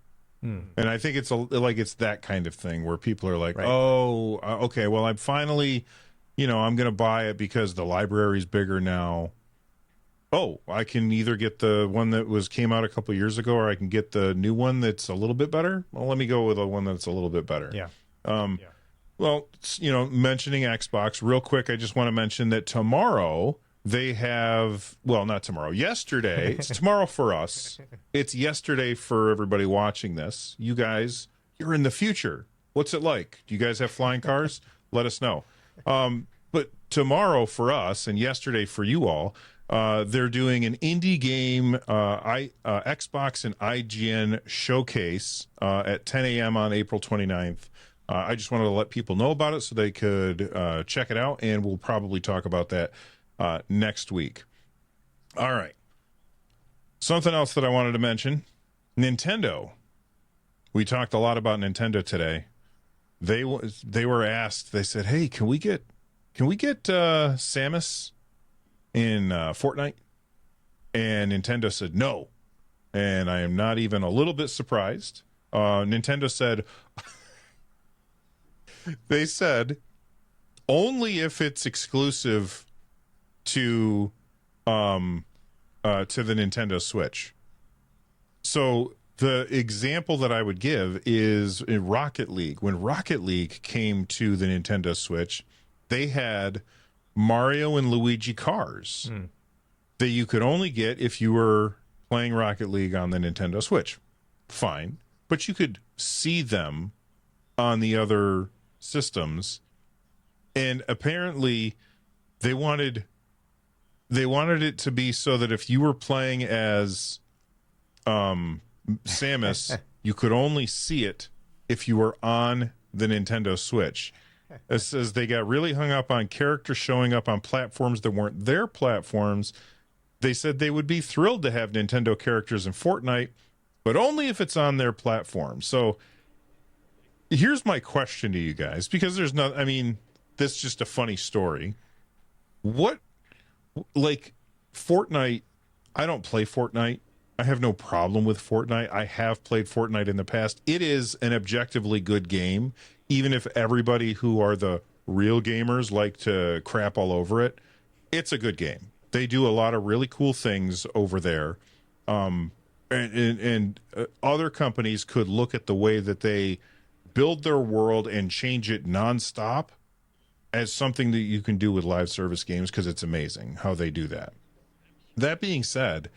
And I think it's it's that kind of thing where people are like, oh, okay, well, I'm finally, I'm going to buy it because the library's bigger now. Oh, I can either get the one that came out a couple of years ago, or I can get the new one that's a little bit better. Well, let me go with the one that's a little bit better. Yeah. Well, mentioning Xbox real quick, I just want to mention that tomorrow they have, not tomorrow, yesterday. It's tomorrow for us. It's yesterday for everybody watching this. You guys, you're in the future. What's it like? Do you guys have flying cars? Let us know. But tomorrow for us and yesterday for you all, they're doing an indie game Xbox and IGN showcase at 10 a.m. on April 29th. I just wanted to let people know about it so they could check it out, and we'll probably talk about that next week. All right. Something else that I wanted to mention, Nintendo. We talked a lot about Nintendo today. They were asked, they said, hey, can we get Samus in Fortnite? And Nintendo said no. And I am not even a little bit surprised. Nintendo said, they said, only if it's exclusive to the Nintendo Switch. So the example that I would give is in Rocket League. When Rocket League came to the Nintendo Switch, they had Mario and Luigi cars that you could only get if you were playing Rocket League on the Nintendo Switch. Fine. But you could see them on the other systems. And apparently they wanted it to be so that if you were playing as Samus, you could only see it if you were on the Nintendo Switch. It says they got really hung up on characters showing up on platforms that weren't their platforms. They said they would be thrilled to have Nintendo characters in Fortnite, but only if it's on their platform. So here's my question to you guys, because there's no, that's just a funny story. What like Fortnite, I don't play Fortnite. I have no problem with Fortnite. I have played Fortnite in the past. It is an objectively good game, even if everybody who are the real gamers like to crap all over it. It's a good game. They do a lot of really cool things over there. And other companies could look at the way that they build their world and change it nonstop as something that you can do with live service games, because it's amazing how they do that. That being said,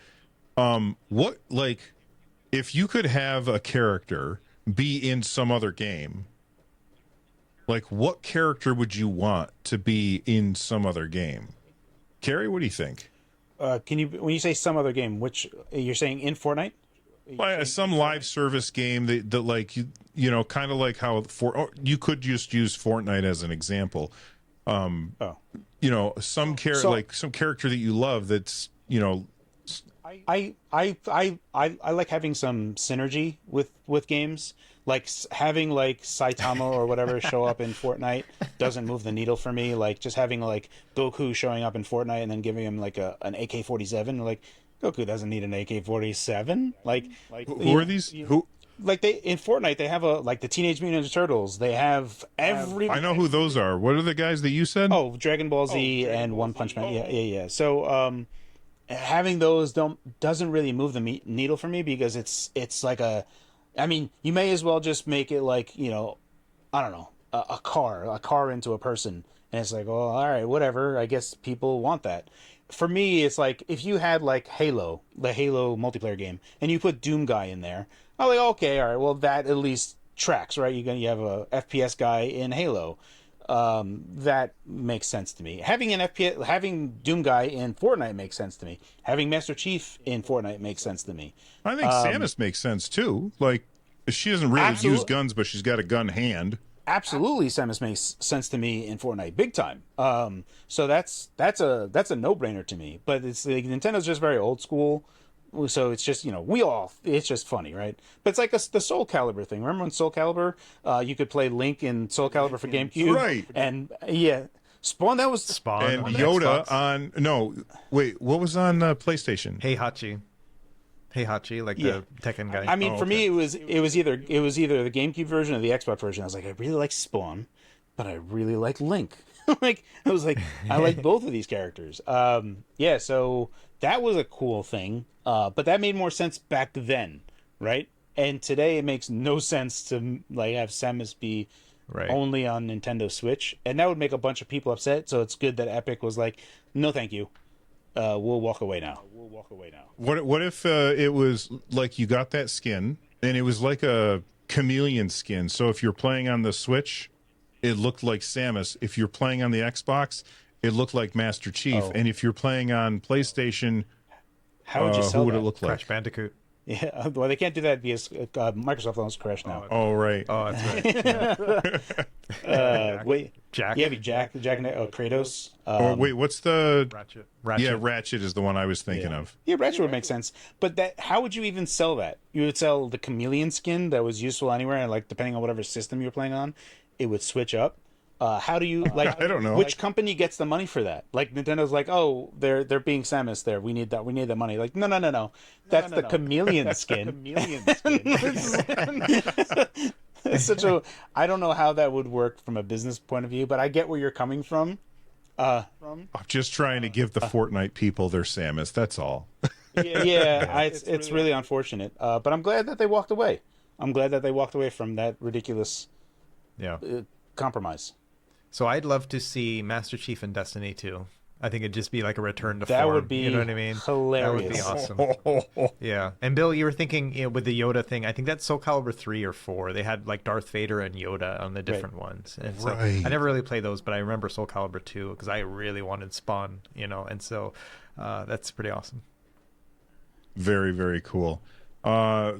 what, like, if you could have a character be in some other game, like, what character would you want to be in some other game? Cary, what do you think? Can you, when you say some other game, which you're saying in Fortnite? Well, some live service game that like you know, kind of like how you could just use Fortnite as an example. You know, some like some character that you love that's, you know, I like having some synergy with games. Like having like Saitama or whatever show up in Fortnite doesn't move the needle for me. Like just having like Goku showing up in Fortnite and then giving him like an AK-47, like Goku doesn't need an AK-47. Like who are these? Who? Like they in Fortnite they have the Teenage Mutant Ninja Turtles. They have I know who those are. What are the guys that you said? Oh, Dragon Ball Z and One Punch Man. Yeah. So having those doesn't really move the needle for me, because it's like I mean, you may as well just make it like, you know, I don't know, a car into a person, and it's like, well, all right, whatever. I guess people want that. For me, it's like if you had like Halo, the Halo multiplayer game, and you put Doom Guy in there, I'm like, okay, all right, well that at least tracks, right? You have a FPS guy in Halo. That makes sense to me. Having Doom Guy in Fortnite makes sense to me. Having Master Chief in Fortnite makes sense to me. I think Samus makes sense too. Like, she doesn't really use guns, but she's got a gun hand. Absolutely, Samus makes sense to me in Fortnite, big time. So that's a no-brainer to me. But it's like Nintendo's just very old school. So it's just, you know, it's just funny, right? But it's like the Soul Calibur thing. Remember when Soul Calibur, you could play Link in Soul Calibur for GameCube? Right. And yeah, Spawn, that was... Spawn. And on Yoda Xbox. on, no, wait, what was on PlayStation? Heihachi, like the Tekken guy. I mean, for me, it was either the GameCube version or the Xbox version. I was like, I really like Spawn, but I really like Link. Like, I was like, I like both of these characters. Yeah, so that was a cool thing. But that made more sense back then, right? And today it makes no sense to like have Samus be only on Nintendo Switch, and that would make a bunch of people upset. So it's good that Epic was like, no, thank you. We'll walk away now. What if it was like you got that skin and it was like a chameleon skin? So if you're playing on the Switch, it looked like Samus. If you're playing on the Xbox, it looked like Master Chief. And if you're playing on PlayStation, how would you sell who would that? it look like? Crash Bandicoot. Yeah, well, they can't do that because Microsoft owns Crash now. Oh, right. Oh, that's right. Wait, Jack. Yeah, Jack, Kratos. Wait, what's the Ratchet. Yeah, Ratchet is the one I was thinking of. Yeah, Ratchet would make sense. But how would you even sell that? You would sell the chameleon skin that was useful anywhere, and like depending on whatever system you're playing on, it would switch up. How do you like? I don't know. Which company gets the money for that? Like Nintendo's like, oh, they're being Samus there. We need that. We need the money. Like, no. That's the chameleon skin. It's such a. I don't know how that would work from a business point of view, but I get where you're coming from. I'm just trying to give the Fortnite people their Samus. That's all. Yeah, it's really unfortunate. But I'm glad that they walked away. I'm glad that they walked away from that ridiculous compromise. So I'd love to see Master Chief in Destiny 2. I think it'd just be like a return to That form. would be you know what I mean? hilarious. That would be awesome. Yeah. And Bill, you were thinking, you know, with the Yoda thing, I think that's Soul Calibur 3 or 4. They had like Darth Vader and Yoda on the different ones. And so I never really played those, but I remember Soul Calibur 2 because I really wanted Spawn, you know, and so that's pretty awesome. Very, very cool. That's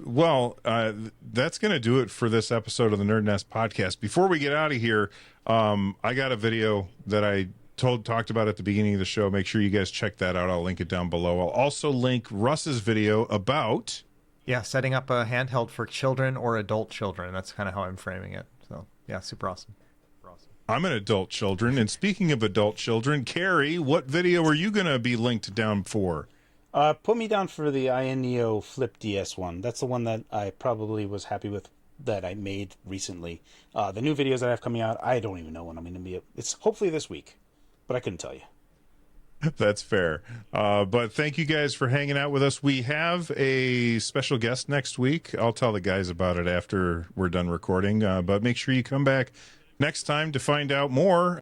going to do it for this episode of the NerdNest podcast. Before we get out of here, I got a video that I talked about at the beginning of the show. Make sure you guys check that out. I'll link it down below. I'll also link Russ's video about setting up a handheld for children or adult children. That's kind of how I'm framing it. So yeah, super awesome. I'm an adult children. And speaking of adult children, Cary, what video are you going to be linked down for? Put me down for the Neo Flip DS one. That's the one that I probably was happy with that I made recently. The new videos that I have coming out, I don't even know when I'm going to be. It's hopefully this week, but I couldn't tell you. That's fair. But thank you guys for hanging out with us. We have a special guest next week. I'll tell the guys about it after we're done recording. But make sure you come back next time to find out more.